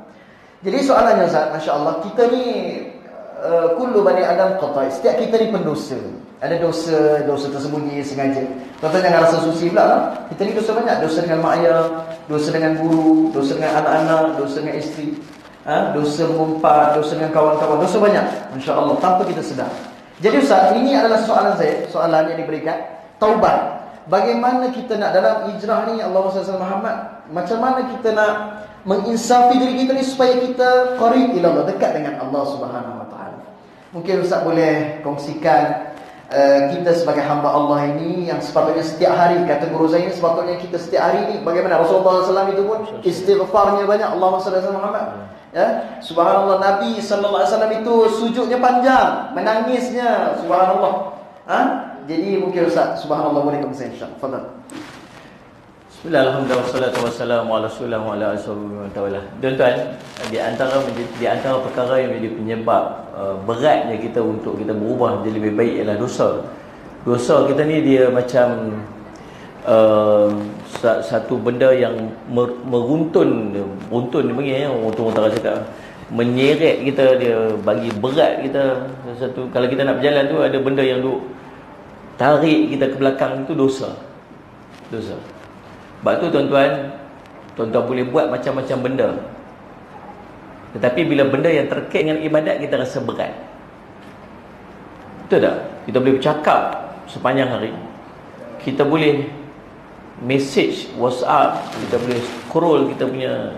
Jadi soalannya Ustaz, masya-Allah, kita ni kullu bani Adam khata'. Setiap kita ni pendosa. Ada dosa tersembunyi sengaja. Tuan-tuan jangan rasa suci pula lah. Kita ni dosa banyak. Dosa dengan mak ayah, dosa dengan guru, dosa dengan anak-anak, dosa dengan isteri, dosa mengumpat, dosa dengan kawan-kawan, dosa banyak, masya-Allah, tanpa kita sedar. Jadi Ustaz, ini adalah soalan saya, soalan yang diberikan, taubat. Bagaimana kita nak dalam hijrah ni, Allahumma salli ala Muhammad, macam mana kita nak menginsafi diri kita ni supaya kita qarib ila Allah, dekat dengan Allah Subhanahu wa taala. Mungkin Ustaz boleh kongsikan kita sebagai hamba Allah ini yang sepatutnya setiap hari, kata guru saya ini, sepatutnya kita setiap hari ni bagaimana Rasulullah SAW itu pun istighfarnya banyak. Allahumma salli ala Muhammad. Ya, subhanallah, Nabi sallallahu alaihi wasallam itu sujudnya panjang, menangisnya, subhanallah. Jadi mungkin Ustaz, subhanallah, boleh kongsi insya-Allah. Fadhal. Bismillahirrahmanirrahim. Wassalatu wassalamu ala Rasulillah wa ala alihi. Tuan-tuan, di antara perkara yang menjadi penyebab beratnya kita untuk kita berubah menjadi lebih baik ialah dosa. Dosa kita ni dia macam satu benda yang meruntun dia panggil, orang utara cakap, menyeret kita, dia bagi berat kita. Satu, kalau kita nak berjalan tu ada benda yang duk tarik kita ke belakang, itu dosa. Sebab tu tuan-tuan boleh buat macam-macam benda, tetapi bila benda yang terkait dengan ibadat, kita rasa berat. Betul tak? Kita boleh bercakap sepanjang hari, kita boleh message WhatsApp, kita boleh scroll kita punya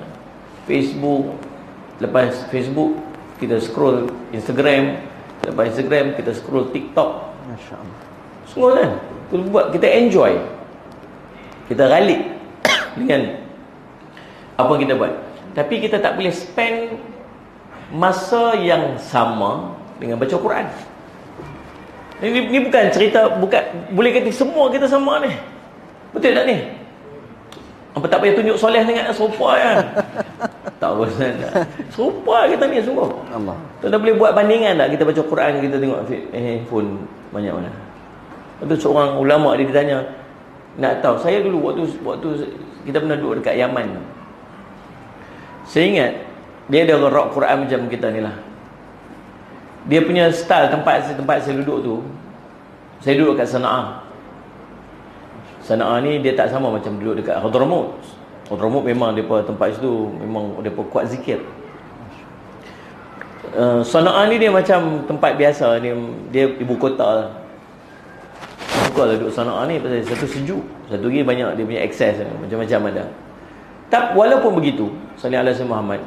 Facebook, lepas Facebook kita scroll Instagram, lepas Instagram kita scroll TikTok. Masya-Allah. Semua kan? Itu buat kita enjoy, kita ralik dengan apa kita buat. Tapi kita tak boleh spend masa yang sama dengan baca Quran. Ini bukan cerita, bukan boleh kata semua kita sama ni. Betul tak ni? Apa tak payah tunjuk soleh sangat, serupa kan? Tak boleh tak. Serupa kita ni sungguh. Allah. Tuan boleh buat bandingan tak? Kita baca Quran, kita tengok handphone banyak mana. Lepas tu seorang ulama dia ditanya, nak tahu, saya dulu waktu kita pernah duduk dekat Yaman. Saya ingat dia ada rock Quran macam kita ni lah. Dia punya style tempat saya duduk tu, saya duduk kat Sana'a. Sana'a ni dia tak sama macam duduk dekat Hadramaut. Hadramaut memang depa tempat situ memang depa kuat zikir. Sana'a ni dia macam tempat biasa, dia ibu kota lah. Suka lah duduk Sana'a ni pasal satu sejuk, satu lagi banyak dia punya akses macam-macam ada. Tak, walaupun begitu, sallallahu alaihi Muhammad,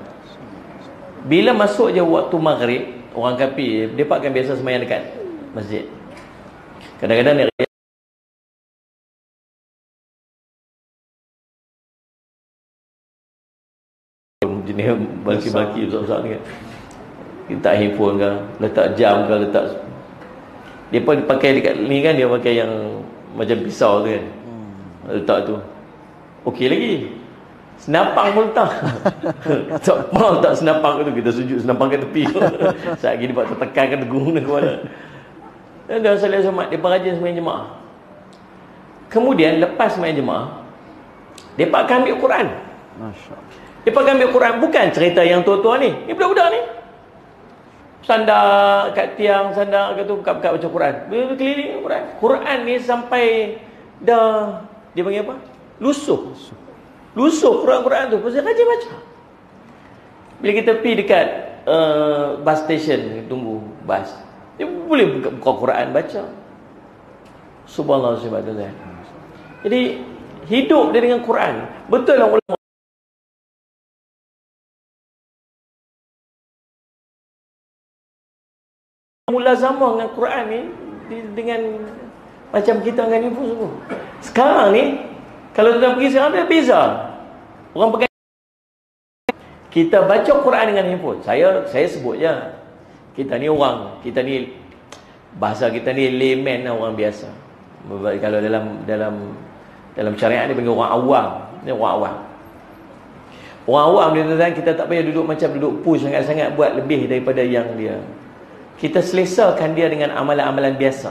bila masuk je waktu maghrib, orang kafir dia akan biasa sembahyang dekat masjid. Kadang-kadang dia jenis baki-baki besar-besar ni kan, letak handphone ke, letak jam ke, letak dia pun pakai dekat ni kan, dia pakai yang macam pisau tu kan, letak tu okey lagi. Senapang pun letak. Tak mau letak senapang tu, kita sujud senapang kat tepi. Saat lagi dia buat tertekan ke tegung ke mana. Dan dalam salat Jumaat dia rajin sembahyang jemaah. Kemudian lepas sembahyang jemaah, dia akan ambil Quran. Masya-Allah. Dia akan ambil Quran, bukan cerita yang tua-tua ni. Ni budak-budak ni. Sandar kat tiang, sandar kat tu, buka-buka baca Quran. Dia keliling Quran. Quran ni sampai dah dia panggil apa? Lusuh Quran tu. Pasal rajin baca. Bila kita pergi dekat bus station, tunggu bus, dia boleh buka Quran baca. Subhanallah, subhanallah. Jadi hidup dia dengan Quran. Betul lah ulama mulazamah dengan Quran ni dengan macam kita dengan ni pun semua. Sekarang ni kalau tuan pergi sekarang dia beza. Orang pegang, kita baca Quran dengan handphone. Saya sebut je. Kita ni bahasa kita ni layman lah, orang biasa. Kalau dalam syariat ni panggil orang awam. Ni orang awam. Orang awam ni tuan, kita tak payah duduk macam duduk push sangat-sangat buat lebih daripada yang dia. Kita selesakan dia dengan amalan-amalan biasa.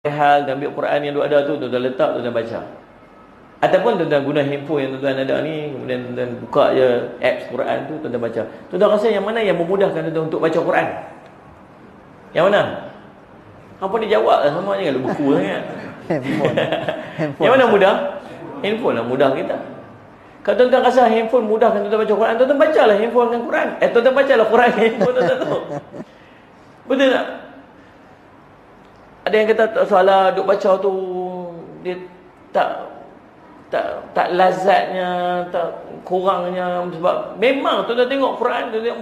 Hal dan ambil Quran yang ada tu, tuan letak, tuan baca. Ataupun tuan guna handphone yang tuan ada ni, kemudian tuan buka je apps Quran tu, tuan baca. Tuan rasa yang mana yang memudahkan tuan untuk baca Quran? Yang mana? Apa dia jawab lah sama je kalau buku sangat. Handphone. Yang mana mudah? Handphone lah mudah kita. Kalau tuan rasa handphone mudah kan tuan baca Quran, tuan bacalah handphone dengan Quran. Tuan bacalah Quran dengan handphone tuan tu. Betul tak? Ada yang kata soalan duk baca tu dia tak lazatnya, tak kurangnya, sebab memang tuan tengok Quran, tuan tengok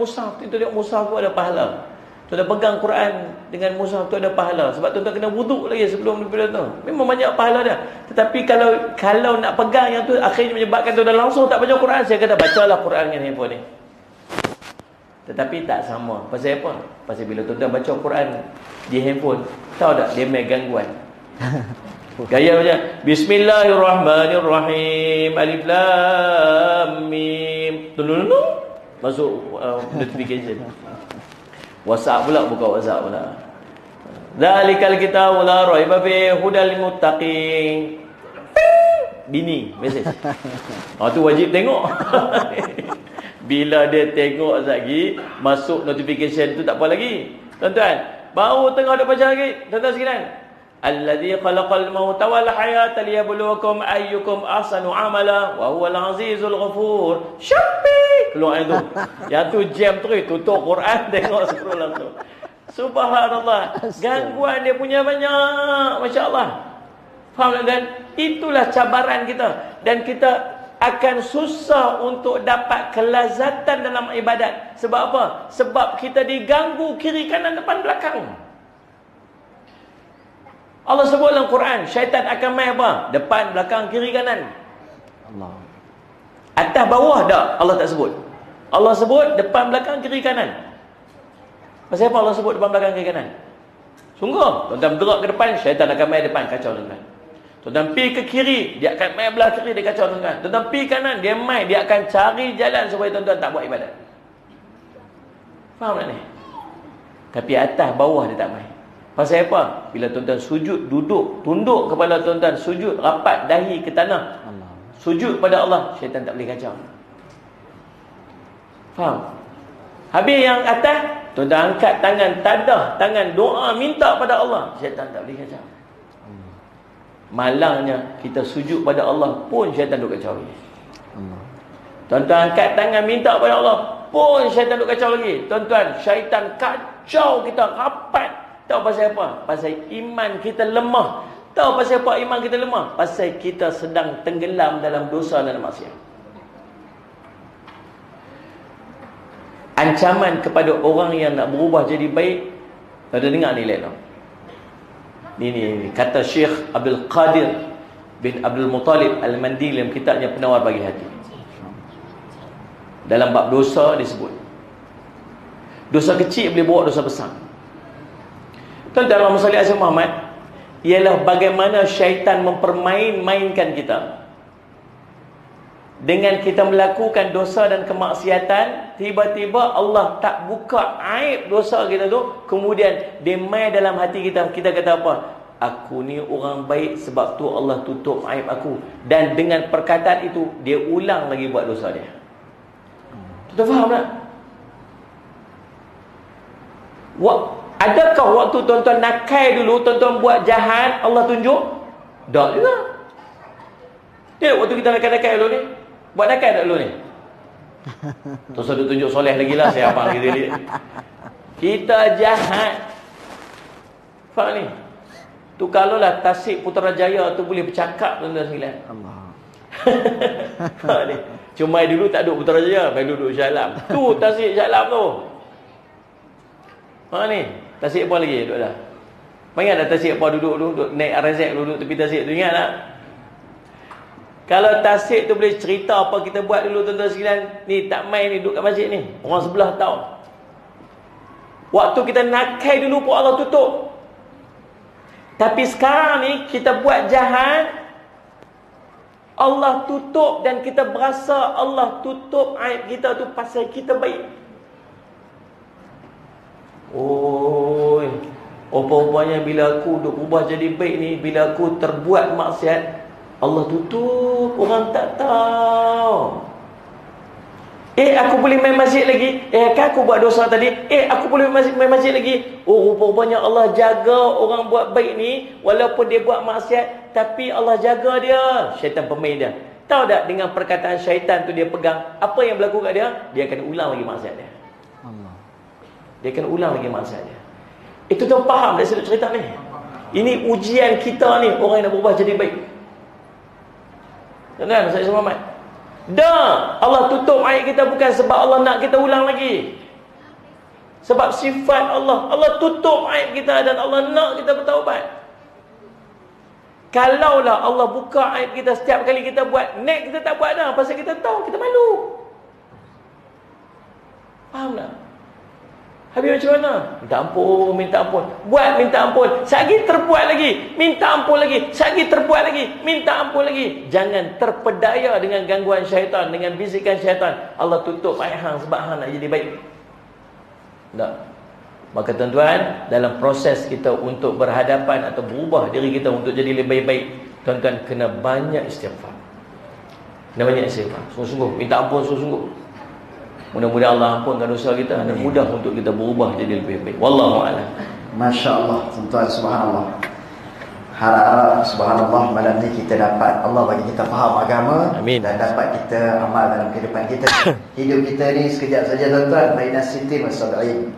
mushaf, tu ada pahala. Tuan pegang Quran dengan mushaf tu ada pahala, sebab tuan kena wuduk lagi sebelum daripada tu. Memang banyak pahala dia. Tetapi kalau nak pegang yang tu akhirnya menyebabkan tuan langsung tak baca Quran, saya kata bacalah Quran dengan handphone ni. Tetapi tak sama. Pasal apa? Pasal bila tuan baca Quran di handphone, tahu tak dia main gangguan. Gaya macam Bismillahirrahmanirrahim, Alif Lam Mim, masuk notification. WhatsApp pula, buka WhatsApp pula. Dzalikal kitabu la raiba fihi hudal lil muttaqin. Bini mesej. Tu wajib tengok. Bila dia tengok lagi, masuk notification tu tak apa lagi. Tuan-tuan, baru tengah ada baca lagi. Tuan-tuan sekalian, Allazi khalaqal mauta wal hayata liyabluwakum ayyukum ahsanu amala wa huwal azizul ghafur. Syafiq. Keluar itu. Yang tu jam terus tutup Quran, tengok scroll langsung. Subhanallah. Gangguan dia punya banyak. Masya-Allah. Faham tak? Itulah cabaran kita, dan kita akan susah untuk dapat kelazatan dalam ibadat. Sebab apa? Sebab kita diganggu kiri kanan depan belakang. Allah sebut dalam Quran, syaitan akan main apa? Depan, belakang, kiri, kanan. Allah. Atas bawah tak Allah tak sebut. Allah sebut depan belakang kiri kanan. Pasal apa Allah sebut depan belakang kiri kanan? Sungguh, tuan-tuan bergerak ke depan, syaitan akan main depan, kacau tuan-tuan. Tuan-tuan pergi ke kiri, dia akan main belah kiri, dia kacau tuan-tuan. Tuan-tuan pergi kanan, dia main, dia akan cari jalan supaya tuan-tuan tak buat ibadat. Faham tak ni? Tapi atas bawah dia tak main. Pasal apa? Bila tuan-tuan sujud, duduk, tunduk kepala tuan-tuan, sujud, rapat dahi ke tanah, sujud pada Allah, syaitan tak boleh kacau. Faham? Habis yang atas, tuan-tuan angkat tangan, tadah tangan, doa, minta pada Allah, syaitan tak boleh kacau. Malangnya kita sujud pada Allah pun syaitan duk kacau lagi. Tuan-tuan angkat tangan minta pada Allah pun syaitan duk kacau lagi. Tuan-tuan, syaitan kacau kita rapat. Tahu pasal apa? Pasal iman kita lemah. Tahu pasal apa iman kita lemah? Pasal kita sedang tenggelam dalam dosa dan maksiat. Ancaman kepada orang yang nak berubah jadi baik. Tuan-tuan dengar ni lain. Ini kata Syekh Abdul Qadir bin Abdul Muttalib Al-Mandili dalam kitabnya Penawar Bagi Hati. Dalam bab dosa disebut, dosa kecil boleh bawa dosa besar. Tuan-tuan, Allahumma salli ala Muhammad, ialah bagaimana syaitan mempermain-mainkan kita. Dengan kita melakukan dosa dan kemaksiatan, tiba-tiba Allah tak buka aib dosa kita tu, kemudian dia main dalam hati kita. Kita kata apa? Aku ni orang baik, sebab tu Allah tutup aib aku. Dan dengan perkataan itu, dia ulang lagi buat dosa dia. Tuan faham tak? Adakah waktu tuan-tuan nakai dulu, tuan-tuan buat jahat, Allah tunjuk? Tak juga. Dia waktu kita nakai-nakai dulu ni, buat nakai tak dulu ni? Terus ada tunjuk soleh lagi lah, saya apa kita ni. Kita jahat. Faham ni? Tu kalaulah Tasik Putrajaya tu boleh bercakap tuan-tuan sekalian. Allah. Faham ni? Cuma dulu tak duduk Putrajaya, main duduk Shah Alam. Tu Tasik Shah Alam tu. Ha ni, Tasik apa lagi duduk dah. Ingat tak Tasik apa duduk naik RZ duduk tepi Tasik tu, ingat tak? Kalau Tasik tu boleh cerita apa kita buat dulu tuan-tuan sekalian, ni tak main ni duduk kat masjid ni. Orang sebelah tahu. Waktu kita nakai dulu pun Allah tutup. Tapi sekarang ni kita buat jahat, Allah tutup, dan kita berasa Allah tutup aib kita tu pasal kita baik. Rupanya bila aku duk ubah jadi baik ni, bila aku terbuat maksiat, Allah tutup, orang tak tahu. Aku boleh main masjid lagi. Kan aku buat dosa tadi. Aku boleh main masjid lagi. Rupanya Allah jaga orang buat baik ni, walaupun dia buat maksiat, tapi Allah jaga dia. Syaitan pemain dia. Tahu tak, dengan perkataan syaitan tu dia pegang, apa yang berlaku kat dia, dia akan ulang lagi maksiat dia. Dia akan ulang lagi maksiat dia. Itu tu faham tak saya cerita ni? Ini ujian kita ni, orang yang nak berubah jadi baik. Tuan-tuan, saya selamat. Dah, Allah tutup aib kita bukan sebab Allah nak kita ulang lagi. Sebab sifat Allah, Allah tutup aib kita dan Allah nak kita bertaubat. Kalaulah Allah buka aib kita setiap kali kita buat, next kita tak buat dah, pasal kita tahu kita malu. Faham tak? Habis macam mana? Minta ampun, minta ampun. Buat minta ampun. Sagi terbuat lagi. Minta ampun lagi. Sagi terbuat lagi. Minta ampun lagi. Jangan terpedaya dengan gangguan syaitan, dengan bisikan syaitan. Allah tutup aib hang sebab hang nak jadi baik. Tak. Maka tuan-tuan, dalam proses kita untuk berhadapan atau berubah diri kita untuk jadi lebih baik, tuan-tuan kena banyak istighfar. Kena banyak istighfar. Sungguh-sungguh. Minta ampun sungguh-sungguh. Mudah-mudahan Allah ampunkan dosa kita dan mudah untuk kita berubah jadi lebih baik. Wallahu a'lam. Masya-Allah, tuan-tuan, subhanallah. Harap subhanallah malam ni kita dapat, Allah bagi kita faham agama. Amin. Dan dapat kita amal dalam kehidupan kita. Hidup kita ni sekejap saja tuan-tuan, baina sitin wa sab'in.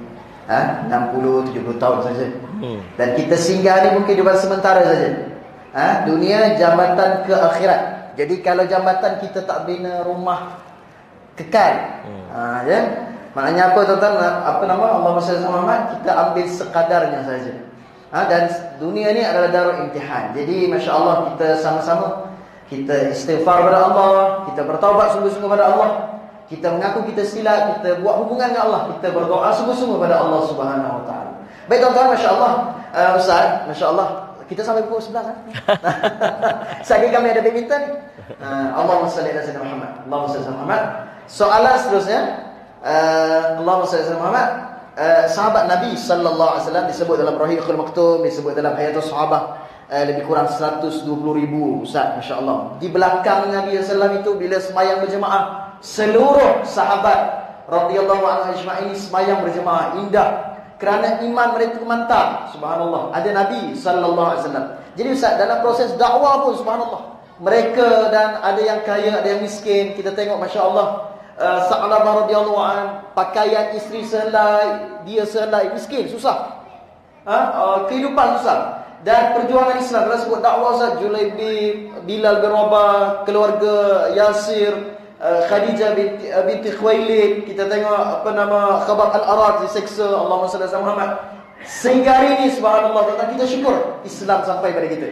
60-70 tahun saja. Dan kita singgah ni pun kehidupan sementara saja. Dunia jambatan ke akhirat. Jadi kalau jambatan kita tak bina rumah kekal. Ya. Maknanya apa tuan-tuan? Apa nama? Allahumma salli ala Muhammad, kita ambil sekadarnya saja. Dan dunia ni adalah darul imtihan. Jadi masya-Allah kita sama-sama kita istighfar kepada Allah, kita bertaubat sungguh-sungguh kepada Allah, kita mengaku kita silap, kita buat hubungan dengan Allah, kita berdoa sungguh-sungguh kepada Allah Subhanahu Wa Taala. Baik tuan-tuan, masya-Allah, Ustaz, masya-Allah, kita sampai pukul 11 kan? Sekali kami ada badminton. Allahumma salli ala sayyidina Muhammad. Allahumma salli ala Muhammad. Soalan seterusnya, Allahumma salli ala Muhammad. Sahabat Nabi sallallahu alaihi wasallam disebut dalam Rahiqul Maktum, disebut dalam Hayatus Sahabah, lebih kurang 120,000 Ustaz, masya-Allah. Di belakang Nabi sallallahu alaihi wasallam itu bila sembahyang berjemaah, seluruh sahabat radhiyallahu anhum ajma'in sembahyang berjemaah, indah kerana iman mereka mantap. Subhanallah, ada Nabi sallallahu alaihi wasallam. Jadi Ustaz, dalam proses dakwah pun subhanallah, mereka dan ada yang kaya, ada yang miskin. Kita tengok masya-Allah, Sa'labah radhiyallahu an, pakaian isteri sehelai, dia sehelai, miskin, susah. Kehidupan susah. Dan perjuangan Islam dalam sebut dakwah Ustaz, Julaibib, Bilal bin Rabah, keluarga Yasir, Khadijah binti Khuwailid, kita tengok Khabbab al-Arat diseksa, Allahumma salli ala Muhammad. Sehingga hari ini subhanallah, kita syukur Islam sampai pada kita.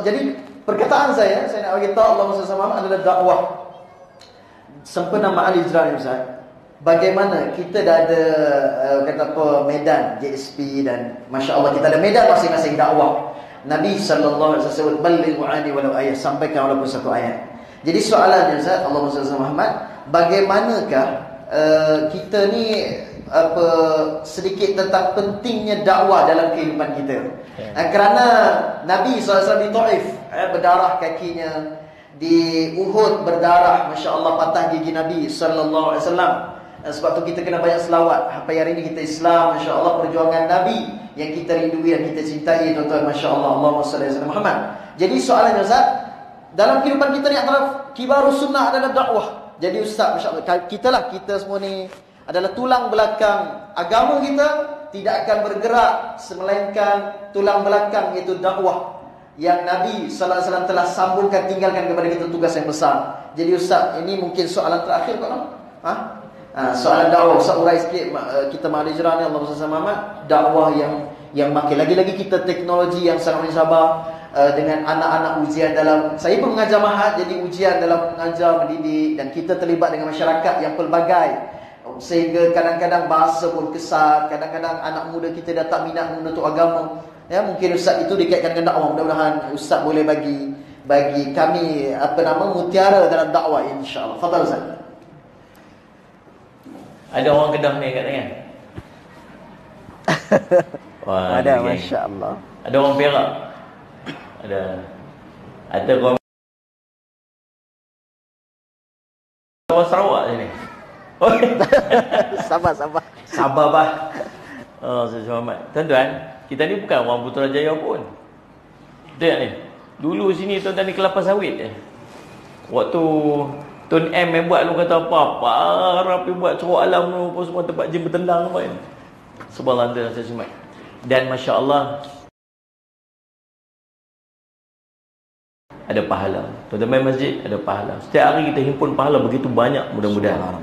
Jadi perkataan saya nak bagi tahu Allahumma salli ala Muhammad adalah dakwah sempena ma'al ijra' Ustaz. Bagaimana kita dah ada medan JSP, dan masya-Allah kita ada medan masing-masing dakwah. Nabi sallallahu alaihi wasallam balligh wa'ani walau ayat, sampaikan walaupun satu ayat. Jadi soalannya Ustaz, Allahumma salli ala Muhammad, bagaimanakah kita ni sedikit tentang pentingnya dakwah dalam kehidupan kita. Kerana Nabi SAW di Taif berdarah kakinya, di Uhud berdarah, masya-Allah, patah gigi Nabi sallallahu alaihi wasallam. Sebab tu kita kena banyak selawat. Sampai hari ini kita Islam, masya-Allah, perjuangan Nabi yang kita rindui dan kita cintai tuan-tuan, masya-Allah. Allahumma salli ala Muhammad. Jadi soalannya Ustaz, dalam kehidupan kita ni antara kibarus sunnah adalah dakwah. Jadi Ustaz, masya-Allah, kita semua ni adalah tulang belakang agama kita, tidak akan bergerak melainkan tulang belakang iaitu dakwah yang Nabi sallallahu alaihi wasallam telah sambungkan, tinggalkan kepada kita tugas yang besar. Jadi Ustaz, ini mungkin soalan terakhir Pak Nam. Soalan dakwah Ustaz urai sikit, kita mahal hijrah ni, Allahumma salli ala Muhammad, dakwah yang makin lagi-lagi kita teknologi yang sangat mencabar, dengan anak-anak ujian dalam, saya pun mengajar mahad, jadi ujian dalam mengajar, mendidik, dan kita terlibat dengan masyarakat yang pelbagai, sehingga kadang-kadang bahasa pun kesat, kadang-kadang anak muda kita dah tak minat menuntut agama. Ya, mungkin Ustaz itu dikaitkan dengan dakwah. Mudah-mudahan Ustaz boleh bagi kami mutiara dalam dakwah, insya-Allah. Fadhal Ustaz. Ada orang Kedah ni kat tangan? Wah, ada, masya-Allah. Ada orang Perak? Ada orang Sarawak sini. Oh. Sabar bah. Selamat. Tuan-tuan, kita ni bukan orang Putrajaya pun. Betul tak ni? Dulu sini tuan-tuan ni kelapa sawit Waktu Tun M yang buat, lu kata apa rapi buat curug alam tu, apa semua tempat jin bertendang apa kan. Subhanallah, saya semat. Dan masya-Allah ada pahala. Tuan-tuan main masjid ada pahala. Setiap hari kita himpun pahala begitu banyak, mudah-mudahan.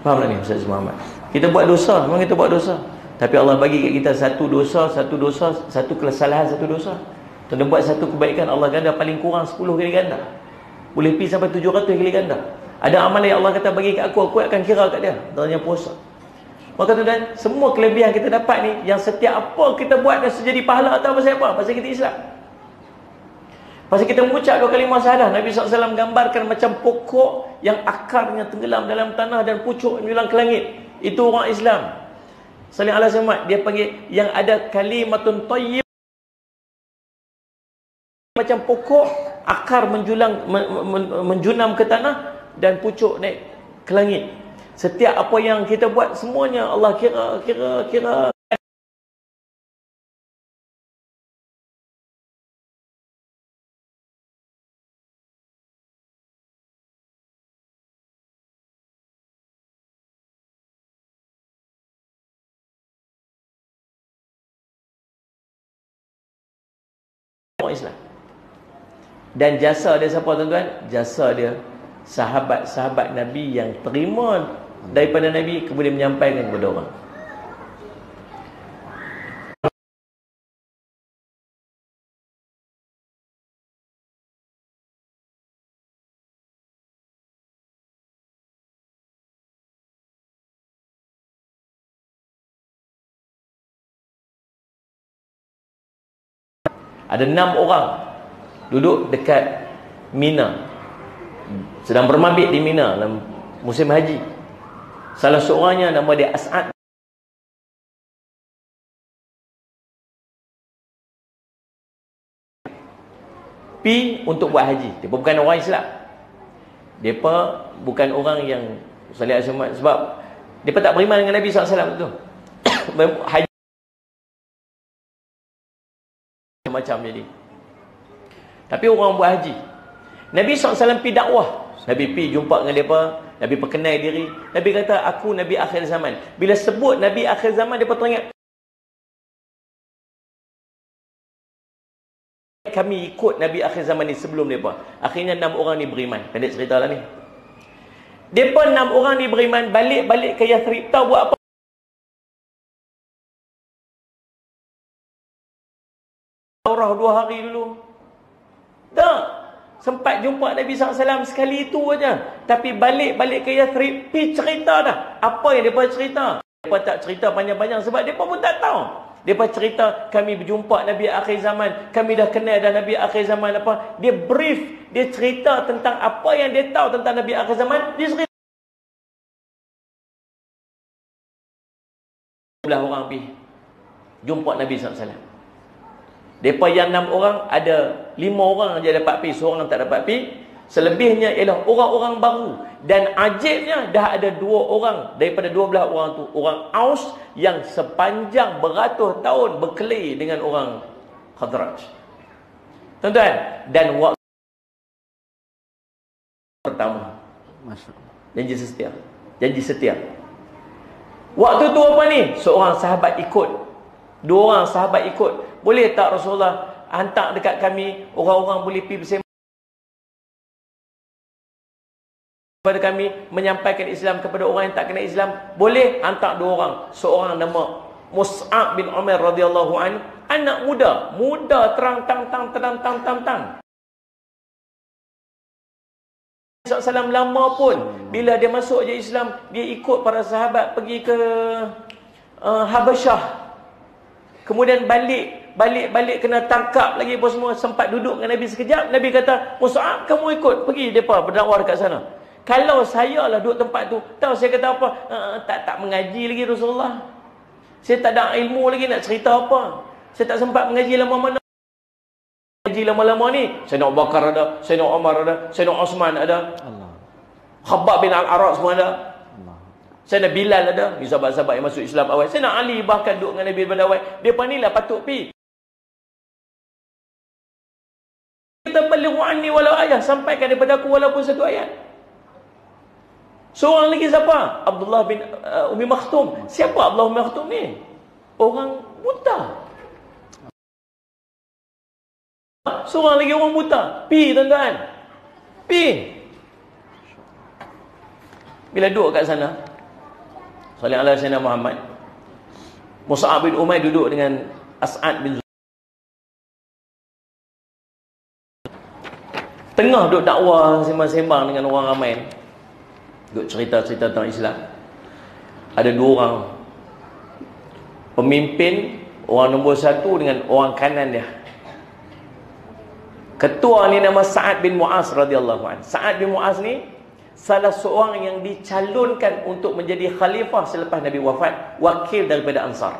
Faham tak ni Ustaz Muhammad? Kita buat dosa, memang kita buat dosa. Tapi Allah bagi kat kita satu dosa, satu kesalahan, satu dosa. Tuan-tuan buat satu kebaikan, Allah ganda paling kurang 10 kali ganda. Boleh pergi sampai 700 kali ganda. Ada amalan yang Allah kata bagi kat aku akan kira kat dia. Dalamnya puasa. Maka tuan-tuan, semua kelebihan kita dapat ni, yang setiap apa kita buat dan sejadi pahala, tahu pasal apa? Pasal kita Islam. Pasal kita mengucap dua kalimah syahadah. Nabi SAW gambarkan macam pokok yang akarnya tenggelam dalam tanah dan pucuk menjulang ke langit. Itu orang Islam. Saling ala semat, dia panggil yang ada kalimatun thayyib, macam pokok, akar menjunam ke tanah dan pucuk naik ke langit. Setiap apa yang kita buat semuanya Allah kira. Islam. Dan jasa dia siapa tuan-tuan? Jasa dia sahabat-sahabat Nabi yang terima daripada Nabi kemudian menyampaikan kepada orang. Ada 6 orang duduk dekat Mina, sedang bermabit di Mina dalam musim haji. Salah seorangnya nama dia As'ad. Pi untuk buat haji. Dia bukan orang Islam. Dia bukan orang yang salih alaihi wasallam, sebab dia tak beriman dengan Nabi SAW tu. Haji macam jadi. Tapi orang buat haji. Nabi SAW pergi dakwah. Nabi pergi jumpa dengan mereka. Nabi perkenal diri. Nabi kata, aku Nabi akhir zaman. Bila sebut Nabi akhir zaman, mereka teringat, kami ikut Nabi akhir zaman ni sebelum mereka. Akhirnya 6 orang ni beriman. Pendek cerita lah ni. Mereka 6 orang ni beriman, balik ke Yathrib. Tahu buat apa? Daurah 2 hari dulu. Tak. Sempat jumpa Nabi SAW sekali itu aja. Tapi balik ke Yathrib, pergi cerita dah. Apa yang mereka cerita? Mereka tak cerita panjang-panjang sebab mereka pun tak tahu. Mereka cerita, kami berjumpa Nabi akhir zaman. Kami dah kenal dah Nabi akhir zaman apa. Dia brief. Dia cerita tentang apa yang dia tahu tentang Nabi akhir zaman. Dia cerita. 12 orang pergi jumpa Nabi SAW. Mereka yang 6 orang, ada 5 orang je dapat pergi, seorang tak dapat pergi. Selebihnya ialah orang-orang baru. Dan ajibnya dah ada 2 orang daripada 12 orang tu, orang Aus yang sepanjang beratus tahun berkelahi dengan orang Khazraj. Tuan-tuan, dan waktu pertama janji setia. Waktu tu apa ni? Seorang sahabat ikut, 2 orang sahabat ikut. Boleh tak Rasulullah hantar dekat kami, orang-orang boleh pergi bersama kepada kami, menyampaikan Islam kepada orang yang tak kenal Islam? Boleh, hantar 2 orang. Seorang nama Mus'ab bin Umair radhiyallahu anhu, anak muda terang-tang. SAW lama pun, bila dia masuk je Islam, dia ikut para sahabat pergi ke Habasyah. Kemudian balik kena tangkap lagi apa semua. Sempat duduk dengan Nabi sekejap. Nabi kata, Mus'ab, kamu ikut pergi depa berdakwah dekat sana. Kalau saya lah duduk tempat tu, tahu saya kata apa? Tak mengaji lagi Rasulullah. Saya tak ada ilmu lagi nak cerita apa. Saya tak sempat mengaji lama-lama. Mengaji lama-lama ni, Sayyidina Abu Bakar ada, Sayyidina Umar ada, Sayyidina Osman ada, Khabbab bin Al-Arat semua ada, Sayyidina Bilal ada. Ni sahabat-sahabat yang masuk Islam awal. Sayyidina Ali bahkan duduk dengan Nabi pada awal. Mereka ni lah patut pergi. Kita balighu anni walau ayat, sampaikan daripada aku walaupun 1 ayat. Seorang lagi siapa? Abdullah bin Umi Maktum. Siapa Abdullah Umi Maktum ni? Orang buta. Seorang lagi orang buta. Pi tuan-tuan. Pi. Bila duduk kat sana, salih ala Sayyidina Muhammad, Mus'ab bin Umair duduk dengan As'ad bin Zubair. Tengah duduk dakwah sembang-sembang dengan orang ramai, duduk cerita-cerita tentang Islam. Ada 2 orang pemimpin, orang nombor 1 dengan orang kanan dia. Ketua ni nama Sa'ad bin Mu'az radhiyallahu anhu. Sa'ad bin Mu'az ni salah seorang yang dicalonkan untuk menjadi khalifah selepas Nabi wafat, wakil daripada Ansar.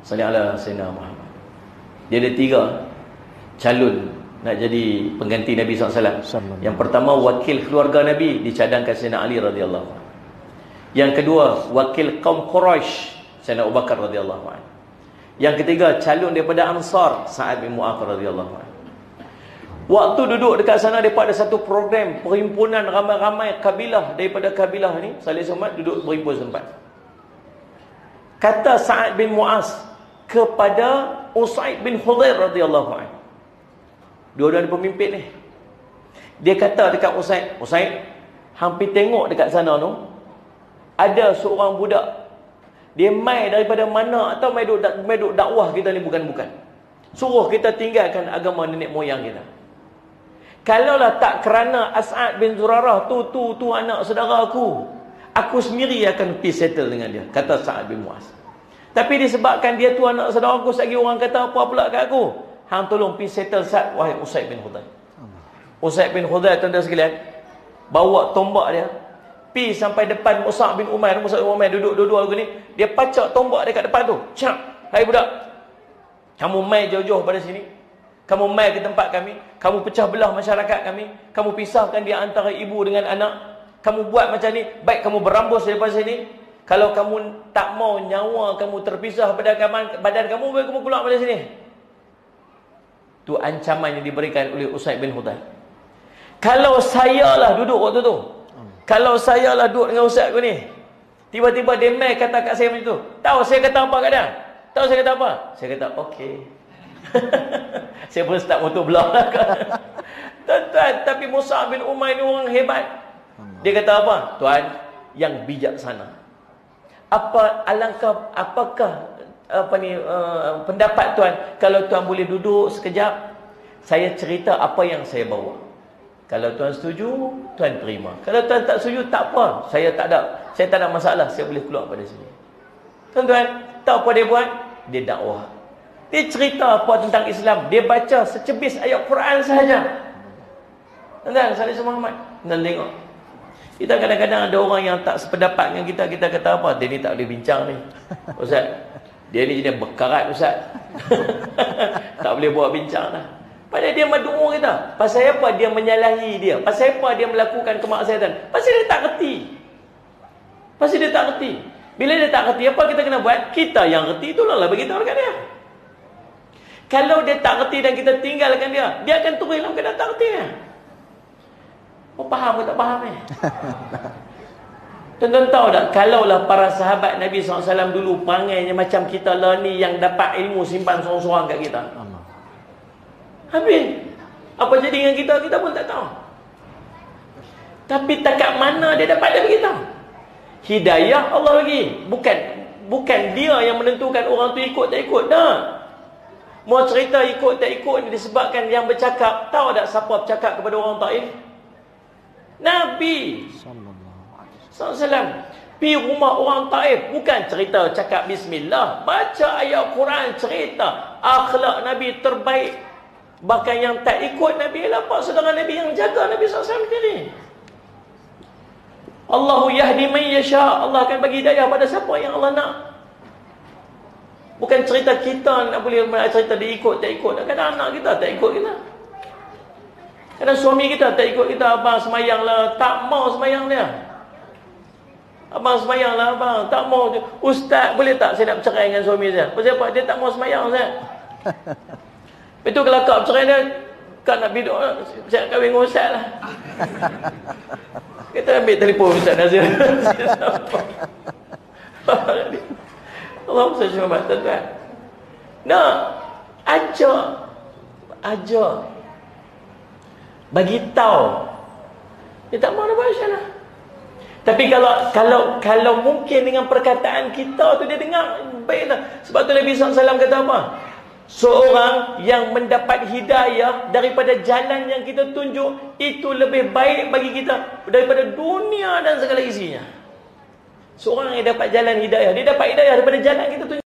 Salih ala Sayyidina Muhammad. Dia ada 3 calon nak jadi pengganti Nabi SAW. Yang pertama, wakil keluarga Nabi, dicadangkan Sayyidina Ali radhiyallahu anhu. Yang kedua, wakil kaum Quraisy, Sayyidina Abu Bakar radhiyallahu anhu. Yang ketiga, calon daripada Ansar, Sa'ad bin Mu'adz radhiyallahu anhu. Waktu duduk dekat sana, mereka ada satu program perhimpunan ramai-ramai kabilah daripada kabilah ni. Salih Somad duduk berhimpun sempat. Kata Sa'ad bin Mu'adz kepada Usaid bin Hudhair radhiyallahu anhu. Dua-dua pemimpin ni. Dia kata dekat Usaid, hampir tengok dekat sana tu, ada seorang budak. Dia mai daripada mana atau mai duk dakwah kita ni bukan-bukan. Suruh kita tinggalkan agama nenek moyang kita. Kalaulah tak kerana As'ad bin Zurarah tu anak saudara aku sendiri akan pergi settle dengan dia, kata Sa'ad bin Mu'adz. Tapi disebabkan dia tu anak saudara aku, lagi orang kata apa pula kat aku. Hang tolong pergi settle sat, wahai Usaid bin Khudair. Usaid bin Khudair, tuan-tuan sekalian, bawa tombak dia, pergi sampai depan Mus'ab bin Umair. Mus'ab bin Umair duduk dua-dua lagu ni. Dia pacak tombak dia kat depan tu. Cak, hai budak, kamu mai jauh-jauh pada sini, kamu mai ke tempat kami, kamu pecah belah masyarakat kami, kamu pisahkan dia antara ibu dengan anak, kamu buat macam ni, baik kamu berambus daripada sini. Kalau kamu tak mau nyawa kamu terpisah badan kamu, baik kamu keluar dari sini. Itu ancaman yang diberikan oleh Usaid bin Khudair. Kalau saya lah duduk waktu tu, kalau saya lah duduk dengan Ustaz aku ni, tiba-tiba dia mai kata kat saya macam tu, tahu saya kata apa kat dia? Tahu saya kata apa? Saya kata okey. Saya pun start motor belah lah. Tuan-tuan, tapi Mus'ab bin Umair ni orang hebat. Dia kata apa? Tuan yang bijaksana, apakah pendapat tuan kalau tuan boleh duduk sekejap, saya cerita apa yang saya bawa. Kalau tuan setuju, tuan terima. Kalau tuan tak setuju, tak apa. Saya tak ada masalah, saya boleh keluar pada sini. Tuan-tuan, tahu apa dia buat? Dia dakwah. Dia cerita apa tentang Islam. Dia baca secebis ayat Quran sahaja. Tuan-tuan, Salih Muhammad, tuan tengok. Kita kadang-kadang ada orang yang tak sependapat dengan kita. Kita kata apa? Dia ni tak boleh bincang ni, Ustaz. Dia ni jenis berkarat, Ustaz. Tak boleh buat bincang dah. Padahal dia mad'u kita. Pasal apa dia menyalahi dia? Pasal apa dia melakukan kemaksiatan? Pasal dia tak reti. Pasal dia tak reti. Bila dia tak reti, apa kita kena buat? Kita yang reti, itulah bagi tahu dekat dia. Kalau dia tak reti dan kita tinggalkan dia, dia akan terus dalam keadaan tak reti dia. Oh, faham ke tak faham ni? Tuan-tuan tahu tak, kalaulah para sahabat Nabi SAW dulu perangainya macam kita lah ni, yang dapat ilmu simpan sorang-sorang kat kita, habis. Apa jadi dengan kita, kita pun tak tahu. Tapi takat mana dia dapat dari kita? Hidayah Allah bagi. Bukan dia yang menentukan orang tu ikut tak ikut. Dah. Mau cerita ikut tak ikut ni disebabkan yang bercakap. Tahu tak siapa bercakap kepada orang Taif? Nabi SAW. Pergi rumah orang Taif, bukan cerita cakap bismillah, baca ayat Quran, cerita akhlak Nabi terbaik. Bahkan yang tak ikut Nabi ialah pak saudara Nabi yang jaga Nabi SAW sendiri. Allahu yahdi man yasha, Allah akan bagi hidayah pada siapa yang Allah nak. Bukan cerita kita nak boleh cerita dia ikut tak ikut. Kadang anak kita tak ikut kita, kadang suami kita tak ikut kita. Abang semayang lah, tak mau semayang dia. Abang semayang lah abang, tak mau. Ustaz boleh tak saya nak bercerai dengan suami saya? Pasal apa? Dia tak mau semayang Ustaz. Itu kalau kau bercerai dia, kau nak biduk, saya kahwin dengan Ustaz lah. Kita ambil telefon Ustaz Nazir. Allah SWT, tuan-tuan. Nah, ajar, bagi tahu. Dia tak mahu nak buat macam mana. Tapi kalau mungkin dengan perkataan kita tu dia dengar, baiklah. Sebab tu Nabi SAW kata apa? Seorang yang mendapat hidayah daripada jalan yang kita tunjuk, itu lebih baik bagi kita daripada dunia dan segala isinya. Seorang yang dapat jalan hidayah, dia dapat hidayah daripada jalan kita tunjuk.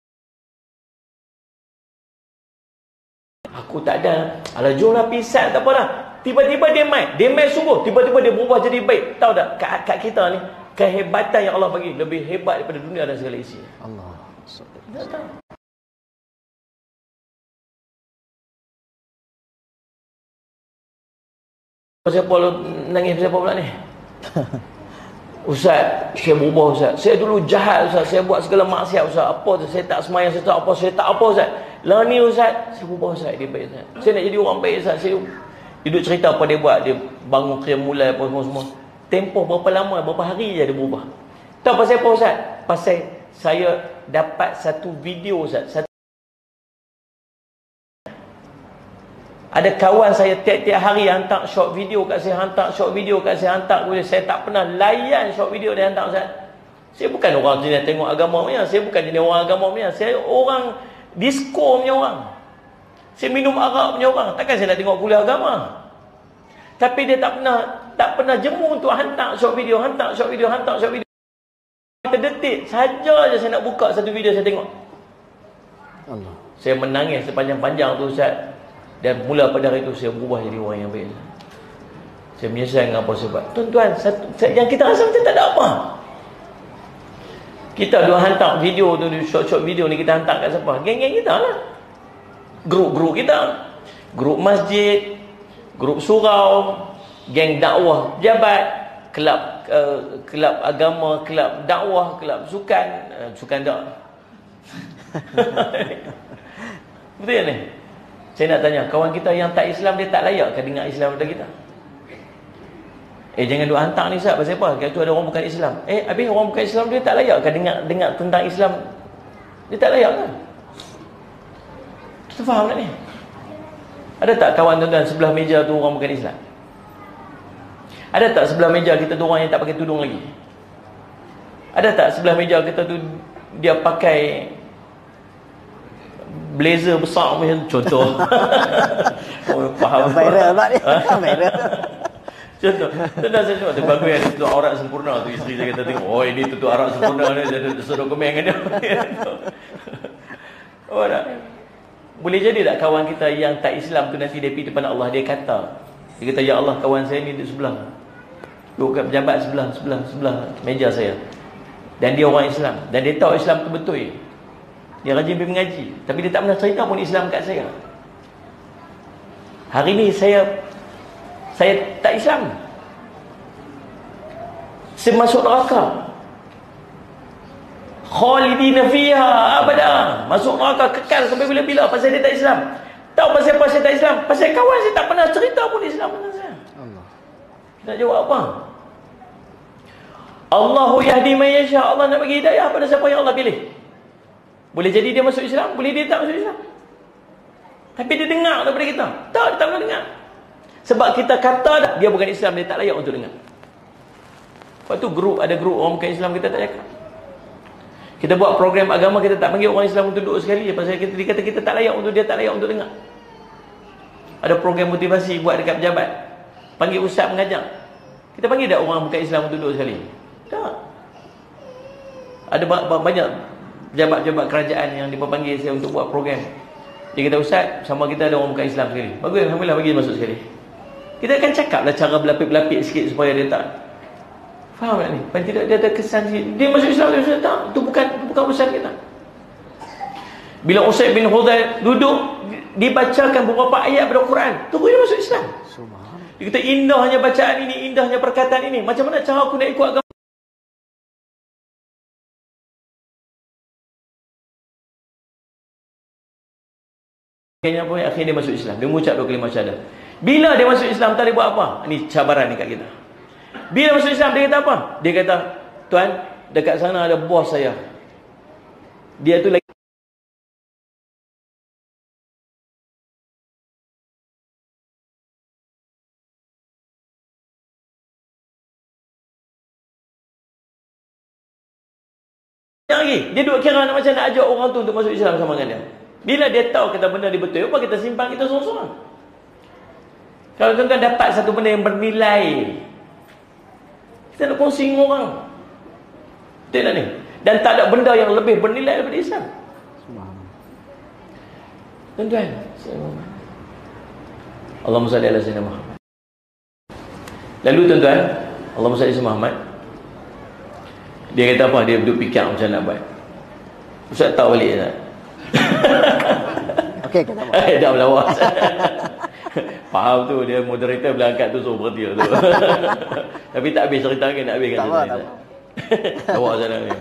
Aku tak ada. Alah, jomlah pisat, tak apa dah. Tiba-tiba dia main sungguh. Tiba-tiba dia berubah jadi baik. Tahu tak, kat kita ni, kehebatan yang Allah bagi lebih hebat daripada dunia dan segala isinya. Allah. Tak tahu. Siapa nangis siapa pula ni? Ustaz, saya berubah Ustaz. Saya dulu jahat Ustaz. Saya buat segala maksiat Ustaz. Apa tu? Saya tak semayang, saya tak apa Ustaz. Lah ni Ustaz, saya berubah Ustaz. Dia baik Ustaz. Saya nak jadi orang baik Ustaz. Saya duduk cerita apa dia buat. Dia bangun qiyam mulai apa semua. Tempoh berapa lama, berapa hari je dia berubah. Tahu pasal apa Ustaz? Pasal saya dapat satu video Ustaz. Ada kawan saya tiap-tiap hari hantar short video kat saya, hantar kemudian saya tak pernah layan short video dia hantar Ustaz. Saya bukan orang jenis tengok agama punya, saya bukan jenis orang agama punya, saya orang disco punya orang. Saya minum arak punya orang. Takkan saya nak tengok kuliah agama. Tapi dia tak pernah jemu untuk hantar short video. Detik saja je saya nak buka satu video saya tengok. Allah. Saya menangis sepanjang-panjang tu Ustaz. Dan mula pada hari itu saya berubah jadi orang yang baik. Saya menyesal dengan apa sebab. Tuan-tuan, yang kita rasa macam tak ada apa. Kita dua hantar video tu, short-short video ni kita hantar kat siapa? Geng-geng kita lah. Grup-grup kita. Grup masjid, grup surau, geng dakwah pejabat, kelab agama, kelab dakwah, kelab sukan, sukan tak. Betul ni? Saya nak tanya, kawan kita yang tak Islam dia tak layak ke dengar Islam pada kita? Jangan duk hantar ni Ustaz, pasal apa? Kalau tu ada orang bukan Islam. Habis orang bukan Islam dia tak layak ke dengar tentang Islam? Dia tak layak ke? Kita faham tak ni? Ada tak kawan tuan-tuan sebelah meja tu orang bukan Islam? Ada tak sebelah meja kita tu orang yang tak pakai tudung lagi? Ada tak sebelah meja kita tu dia pakai blazer besar macam contoh? Oh, faham. Viral tak ni? Viral. Contoh. Tuan-tuan saya cakap tu bagus yang tutup aurat sempurna tu. Isteri saya kata tengok, oh ini tutup aurat sempurna ni. Dia suruh komen dengan dia. Oh tak? Boleh jadi tak kawan kita yang tak Islam tu nanti dia pergi depan Allah, dia kata, ya Allah, kawan saya ni di sebelah, duduk kat pejabat sebelah meja saya, dan dia orang Islam, dan dia tahu Islam tu betul, dia rajin pergi mengaji, tapi dia tak pernah cerita pun Islam kat saya. Hari ni saya tak Islam, saya masuk neraka, khalidina fiha abada, masuk neraka kekal sampai bila-bila pasal dia tak Islam. Tahu pasal apa saya tak Islam? Pasal kawan saya tak pernah cerita pun Islam dengan saya. Allah. Nak jawab apa? Allahu yahdi man yasha, Allah nak bagi hidayah pada siapa yang Allah pilih. Boleh jadi dia masuk Islam, boleh dia tak masuk Islam. Tapi dia dengar daripada kita. Tak, dia tak pernah dengar. Sebab kita kata dah dia bukan Islam, dia tak layak untuk dengar. Lepas tu ada grup orang bukan Islam kita tak cakap. Kita buat program agama, kita tak panggil orang Islam untuk duduk sekali pasal dia kata kita tak layak untuk, dia tak layak untuk dengar. Ada program motivasi buat dekat pejabat, panggil ustaz mengajar, kita panggil tak orang bukan Islam untuk duduk sekali? Tak. Ada banyak pejabat-pejabat kerajaan yang dipanggil saya untuk buat program. Dia kata, ustaz, sama kita ada orang bukan Islam sekali. Bagus, alhamdulillah, bagi masuk sekali. Kita akan cakap lah cara berlapik-belapik sikit supaya dia tak. Faham tak ni? Paling tidak dia ada kesan sikit. Dia masuk Islam, dia masuk tak. Itu bukan urusan kita. Bila Usaid bin Hudayr duduk, dibacakan beberapa ayat pada Quran, terus dia masuk Islam. Dia kata, indahnya bacaan ini, indahnya perkataan ini. Macam mana cara aku nak ikut agama? Akhirnya dia masuk Islam. Dia mengucap dua kalimah syahadat. Bila dia masuk Islam, tak boleh buat apa? Ini cabaran ni kat kita. Bila masuk Islam, dia kata apa? Dia kata, tuan, dekat sana ada bos saya. Dia tu lagi dia duk kira macam nak ajak orang tu untuk masuk Islam sama dengan dia. Bila dia tahu kata benda ni betul, apa kita simpan kita sorang-sorang. Kalau tuan-tuan dapat satu benda yang bernilai, kita nak kongsi dengan orang. Betul tak ni? Dan tak ada benda yang lebih bernilai daripada Islam. Tuan-tuan, Allahumma salli ala sayyidina Muhammad. Lalu tuan-tuan, Allahumma salli ala Muhammad. Dia kata apa? Dia duduk fikir macam nak buat. Ustaz tahu balik tak? Okey, kata apa? Dah melawak. Faham tu, dia moderator belah angkat tu suruh berhenti tu. Tapi tak habis cerita kan, nak habiskan cerita. Tak apa. Lawak sana ni.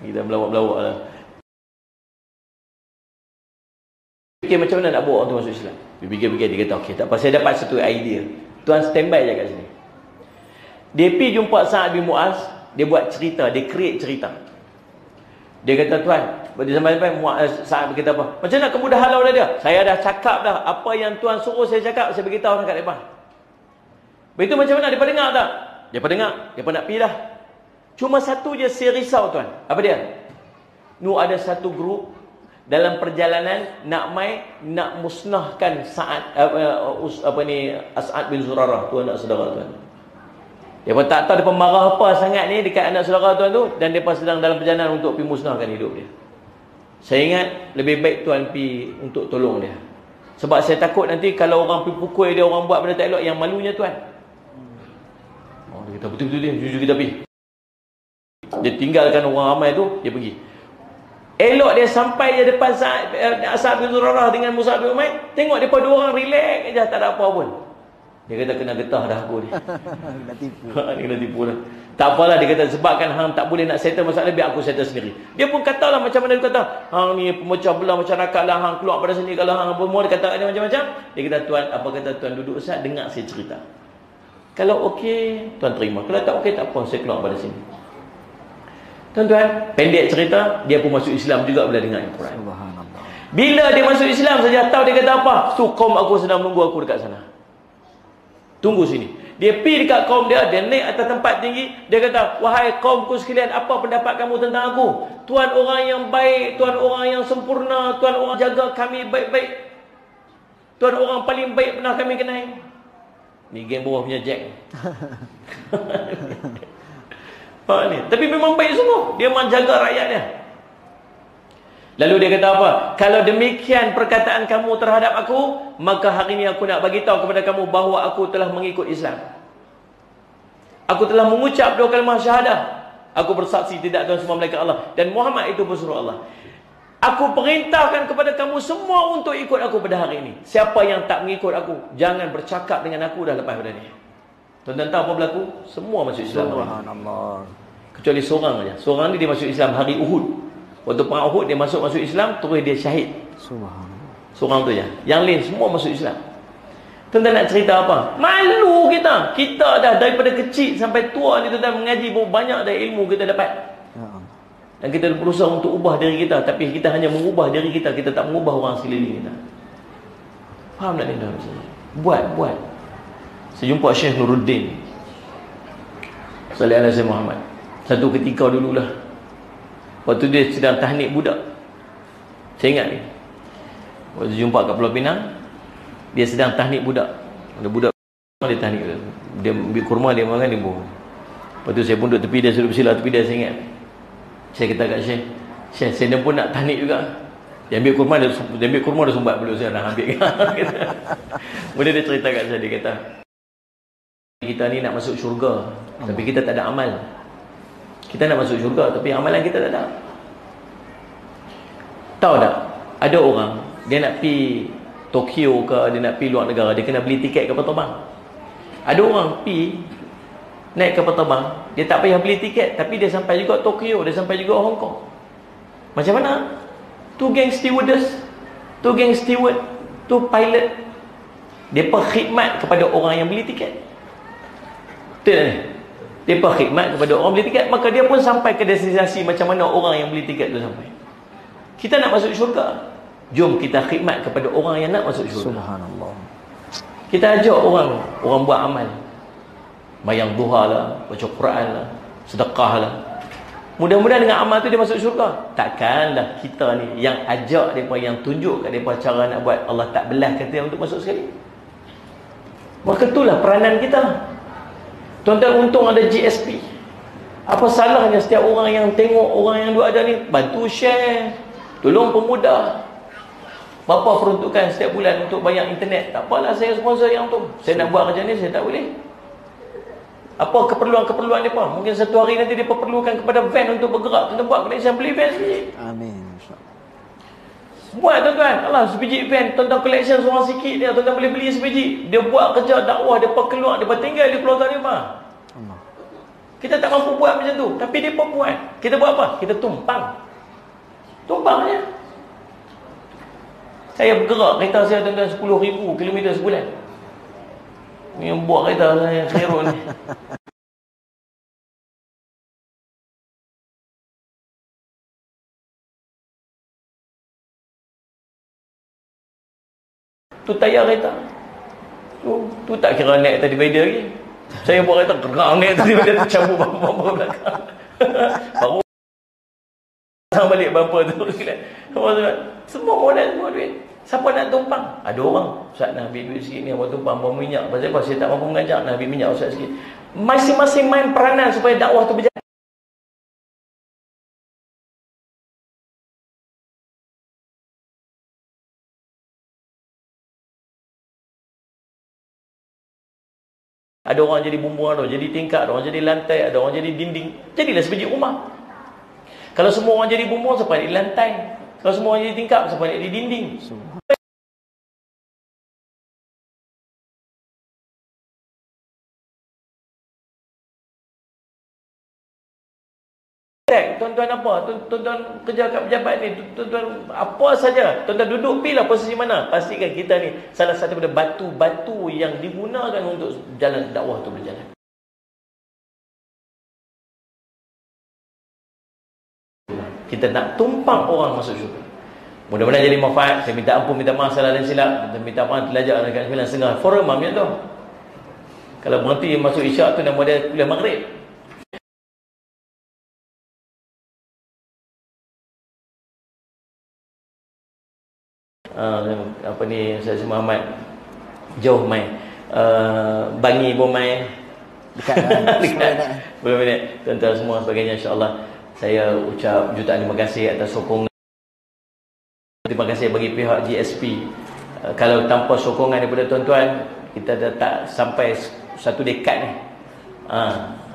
Kita melawak-melawak lah. Fikir macam mana nak bawa orang tu masuk Islam. Dia fikir-fikir, dia kata, okey, tak apa, saya dapat satu idea. Tuan standby je kat sini. Dia pergi jumpa Sa'ad bin Mu'az, dia buat cerita, dia create cerita. Dia kata, tuan, dia sampai-sampai Sa'ad berkata apa? Macam mana kamu dah halau dah dia? Saya dah cakap dah, apa yang tuan suruh saya cakap, saya beritahu dekat depan. Begitu macam mana, dia dengar tak? Dia dengar, dia nak pergi dah. Cuma satu je saya risau tuan. Apa dia? Nu ada satu grup dalam perjalanan nak musnahkan Sa'ad As'ad bin Zurarah, tuan anak saudara tuan. Dia pun tak tahu dia marah apa sangat ni dekat anak saudara tuan tu, dan dia pun sedang dalam perjalanan untuk pergi musnahkan hidup dia. Saya ingat lebih baik tuan pergi untuk tolong dia. Sebab saya takut nanti kalau orang pergi pukul dia, orang buat benda tak elok, yang malunya tuan. Oh, dia kata betul-betul dia, jujur kita pergi. Dia tinggalkan orang ramai tu, dia pergi. Elok dia sampai je depan As'ad bin Zurarah dengan Mus'ab bin Umair, tengok depa dua orang relax aja, tak ada apa pun. Dia kata kena getah dah aku ni. Nak tipu. Dia kena tipu dah. Tak apalah, dia kata sebabkan hang tak boleh nak settle masalah, biar aku settle sendiri. Dia pun katalah macam mana dia kata, hang ni pemecah belah masyarakat lah, hang keluar pada sini kalau hang apa semua, dia kata dia macam-macam. Dia kata tuan, apa kata tuan duduk Ustaz, dengar saya cerita. Kalau okey, tuan terima. Kalau tak okey, tak apa, saya keluar pada sini. Tuan-tuan, pendek cerita, dia pun masuk Islam juga bila dengar Al-Quran. Subhanallah. Bila dia masuk Islam saja, tahu dia kata apa? Tu kaum aku sedang menunggu aku dekat sana. Tunggu sini. Dia pergi dekat kaum dia, dia naik atas tempat tinggi, dia kata, wahai kaumku sekalian, apa pendapat kamu tentang aku? Tuan orang yang baik, tuan orang yang sempurna, tuan orang jaga kami baik-baik. Tuan orang paling baik pernah kami kenal. Ni geng bawah punya Jack. Ni. Tapi memang baik sungguh. Dia memang jaga rakyat dia. Lalu dia kata apa? Kalau demikian perkataan kamu terhadap aku, maka hari ini aku nak bagi tahu kepada kamu bahawa aku telah mengikut Islam. Aku telah mengucap dua kalimah syahadah. Aku bersaksi tidak Tuhan semua malaikat Allah, dan Muhammad itu pesuruh Allah. Aku perintahkan kepada kamu semua untuk ikut aku pada hari ini. Siapa yang tak mengikut aku, jangan bercakap dengan aku dah lepas pada ni. Tuan-tuan tahu apa berlaku? Semua masuk Islam. Subhanallah. Kecuali seorang saja. Seorang ni dia masuk Islam hari Uhud. Waktu perang Uhud dia masuk Islam, terus dia syahid. Subhanallah. Seorang tu je. Yang lain semua masuk Islam. Tuan-tuan nak cerita apa? Malu kita. Kita dah daripada kecil sampai tua ni tuan-tuan mengaji, banyak dah ilmu kita dapat. Ya Allah. Dan kita berusaha untuk ubah diri kita, tapi kita hanya mengubah diri kita, kita tak mengubah orang sekeliling kita. Faham tak ni tuan? Buat. Saya jumpa Syekh Nuruddin Salih Alaihi Muhammad. Satu ketika dululah, waktu dia sedang tahnik budak. Saya ingat ni, waktu jumpa kat Pulau Pinang, dia sedang tahnik budak. Ada budak dia tahnik, dia ambil kurma, dia makan, dia buang. Lepas tu saya pun duduk tepi dia, suruh bersila tepi dia. Saya ingat, saya kata kat Syekh, saya pun nak tahnik juga. Dia ambil kurma, dia sumbat belum saya nak ambil. Kemudian dia cerita kat saya, dia kata, kita ni nak masuk syurga, tapi kita tak ada amal. Kita nak masuk syurga, tapi amalan kita tak ada. Tahu tak? Ada orang, dia nak pergi Tokyo ke, dia nak pergi luar negara, dia kena beli tiket kapal terbang. Ada orang pergi naik kapal terbang, dia tak payah beli tiket, tapi dia sampai juga Tokyo, dia sampai juga Hong Kong. Macam mana? Tu geng stewardess, tu geng steward, tu pilot, dia perkhidmat kepada orang yang beli tiket. Betul tak ni? Dia perkhidmat kepada orang beli tiket, maka dia pun sampai ke destinasi macam mana orang yang beli tiket tu sampai. Kita nak masuk syurga, jom kita khidmat kepada orang yang nak masuk syurga. Subhanallah. Kita ajak orang buat amal, bayang duha lah, baca Quran lah, sedekah lah. Mudah-mudahan dengan amal tu dia masuk syurga. Takkanlah kita ni yang ajak mereka, yang tunjuk kat mereka cara nak buat, Allah tak belah kita untuk masuk sekali. Maka itulah peranan kita. Tuan-tuan, untung ada GSP. Apa salahnya setiap orang yang tengok orang yang duk ada ni, bantu share, tolong pemuda. Berapa peruntukan setiap bulan untuk bayar internet? Tak apalah, saya sponsor yang tu. Saya nak buat kerja ni, saya tak boleh. Apa keperluan-keperluan mereka? Mungkin satu hari nanti mereka perlukan kepada van untuk bergerak. Tuan-tuan buat collection, beli van sikit. Amin. Buat tuan-tuan. Alah, sebiji van, tuan-tuan collection seorang sikit dia, tuan-tuan boleh beli sebiji. Dia buat kerja dakwah, dia keluar, dia tinggal di keluarga dia. Allah. Kita tak mampu buat macam tu, tapi dia pun buat. Kita buat apa? Kita tumpang. Tumpang je. Saya bergerak kereta saya tuan-tuan 10,000 km sebulan. Ni yang buat kereta saya Khairul ni. Tu tayar kereta. Tu tak kira naik atas divider lagi. Saya buat kereta gerak naik atas divider, tercabut bumper belakang. Baru pasang balik bumper tu. Semua modal, semua duit. Siapa nak tumpang? Ada orang, Ustaz nak ambil duit sikit ni, abang tumpang bawa minyak. Pasal apa? Saya tak mampu mengajar, nak ambil minyak Ustaz sikit. Masing-masing main peranan supaya dakwah tu berjalan. Ada orang jadi bumbung, ada orang jadi tingkap, ada orang jadi lantai, ada orang jadi dinding. Jadilah sebiji rumah. Kalau semua orang jadi bumbung, siapa nak di lantai? Kalau semua orang jadi tingkap, siapa nak di dinding? Tuan-tuan apa? Tuan-tuan kerja kat pejabat ni, tuan-tuan apa saja, tuan-tuan duduk pilih posisi mana. Pastikan kita ni salah satu daripada batu-batu yang digunakan untuk jalan dakwah tu berjalan. Kita nak tumpang orang masuk syurga. Mudah-mudahan jadi manfaat. Saya minta ampun, minta maaf salah dan silap. Kita minta maaf terlajak dekat 9.30 forum macam tu. Kalau berhenti masuk isyak tu nama dia kuliah maghrib. Apa ni, Ustaz Muhammad jauh mai Bangi Bomai Dekat berapa minit. Tuan-tuan semua sebagainya, insya-Allah saya ucap jutaan terima kasih atas sokongan. Terima kasih bagi pihak GSP. Kalau tanpa sokongan daripada tuan-tuan, kita dah tak sampai satu dekad ni.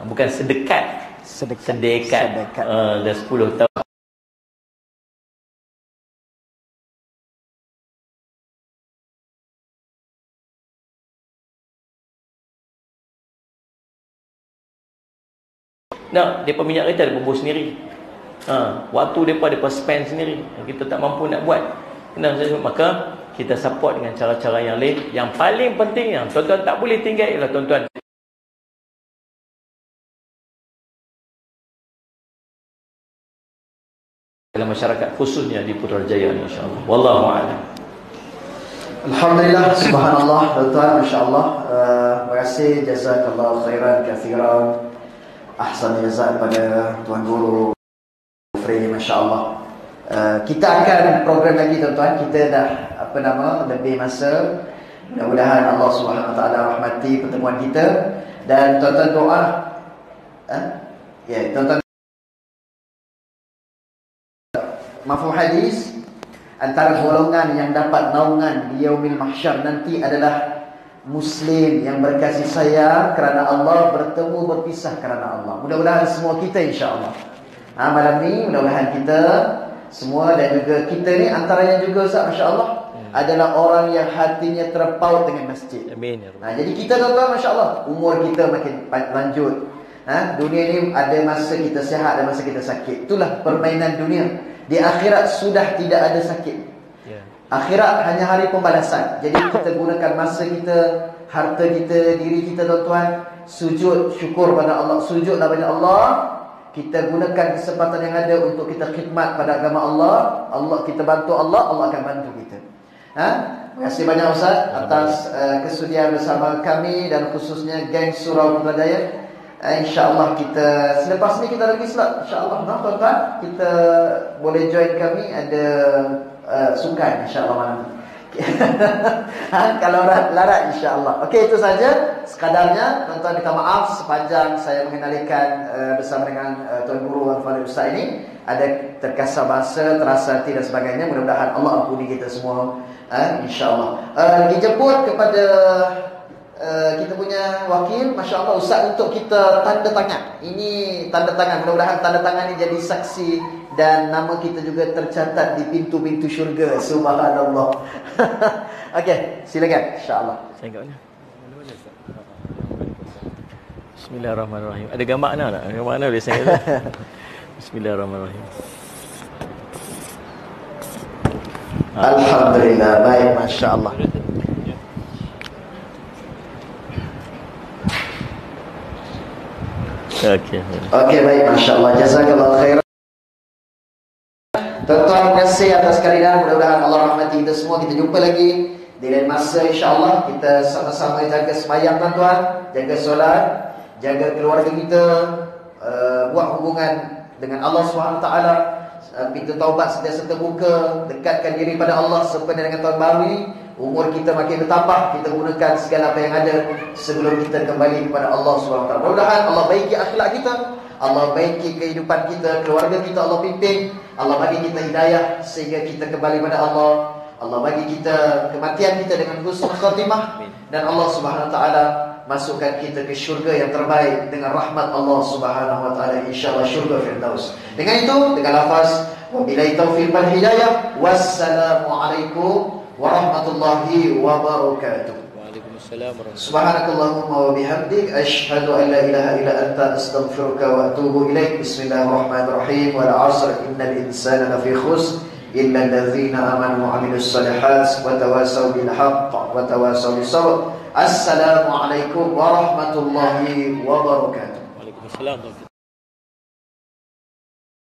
Bukan sedekat. Dah 10 tahun. Nak depa minyak kereta depa buat sendiri. Waktu depa spend sendiri. Kita tak mampu nak buat. Maka kita support dengan cara-cara yang lain. Yang paling penting yang tuan-tuan tak boleh tinggal ialah tuan-tuan dalam masyarakat, khususnya di Putrajaya ni, insya-Allah. Wallahu a'lam. Alhamdulillah, subhanallah, tuan-tuan, masya-Allah. Terima kasih, jazakallahu khairan katsiran. Ahsan jazak kepada Tuan Guru Free, masya-Allah. Kita akan program lagi, tuan-tuan. Kita dah lebih masa. Mudah-mudahan Allah Subhanahu Wa Taala rahmati pertemuan kita, dan tuan-tuan doa. Tuan-tuan, mafhum hadis, antara golongan yang dapat naungan di yaumil mahsyar nanti adalah Muslim yang berkasih sayang kerana Allah, bertemu berpisah kerana Allah. Mudah-mudahan semua kita, insya-Allah. Malam ni mudah-mudahan kita semua, dan juga kita ni antaranya juga, Ustaz, masya-Allah, adalah orang yang hatinya terpaut dengan masjid. Amin. Jadi kita, tuan-tuan, masya-Allah, umur kita makin lanjut. Dunia ni ada masa kita sihat dan masa kita sakit. Itulah permainan dunia. Di akhirat sudah tidak ada sakit. Akhirat hanya hari pembalasan. Jadi kita gunakan masa kita, harta kita, diri kita, tuan-tuan, sujud syukur pada Allah, sujudlah pada Allah. Kita gunakan kesempatan yang ada untuk kita khidmat pada agama Allah. Kita bantu Allah, Allah akan bantu kita. Terima kasih banyak, Ustaz, atas kesudian bersama kami, dan khususnya geng Surau Putrajaya. InsyaAllah kita selepas ni kita lagi slot, InsyaAllah, tuan-tuan, kita boleh join kami. Ada sukan, insyaAllah, malam ni. Kalau larat, insyaAllah. Okey, itu saja sekadarnya. Tuan-tuan, minta maaf sepanjang saya mengenalikan bersama dengan Tuan Guru Al-Fadhil Ustaz ini ada terkasar bahasa, terasa hati dan sebagainya. Mudah-mudahan Allah ampuni kita semua, insyaAllah. Lagi jemput kepada kita punya wakil, masya-Allah, Ustaz, untuk kita tanda tangan. Ini tanda tangan, mudah-mudahan tanda tangan ini jadi saksi dan nama kita juga tercatat di pintu-pintu syurga. Subhanallah. Okey, silakan, insya-Allah. Saya kat mana? Bismillahirrahmanirrahim. Ada gambar mana tak? Gambar mana boleh saya? Bismillahirrahmanirrahim. Alhamdulillah, baik, masya-Allah. Okey, baik, masya-Allah. Jazakallahu khairan. Tuan-tuan, terima kasih atas kehadiran. Mudah-mudahan Allah rahmati kita semua. Kita jumpa lagi di lain masa, insya-Allah. Kita sama-sama jaga sembahyang, tuan-tuan, jaga solat, jaga keluarga kita, buat hubungan dengan Allah Subhanahu taala. Pintu taubat sentiasa terbuka, dekatkan diri pada Allah sempena dengan tahun baru ini. Umur kita makin bertambah, kita gunakan segala apa yang ada sebelum kita kembali kepada Allah SWT. Mudah-mudahan Allah baiki akhlak kita, Allah baiki kehidupan kita, keluarga kita Allah pimpin, Allah bagi kita hidayah sehingga kita kembali pada Allah. Allah bagi kita kematian kita dengan husnul khatimah, dan Allah SWT masukkan kita ke syurga yang terbaik dengan rahmat Allah Subhanahu wa taala, insyaallah syurga Firdaus. Dengan itu, dengan lafaz wabillahi taufiq wal hidayah, wassalamu alaikum warahmatullahi wabarakatuh. Waalaikumsalam warahmatullahi Subhanakallahumma wa bihamdik asyhadu an la ilaha illa anta astaghfiruka wa atubu ilaik. Bismillahirrahmanirrahim. Wal 'asr innal insana lafi khusr illa allazina amanu wa 'amilus shalihat wa tawasaw bil haqq wa tawasaw bis sabr. Assalamu alaikum warahmatullahi wabarakatuh. Waalaikumsalam.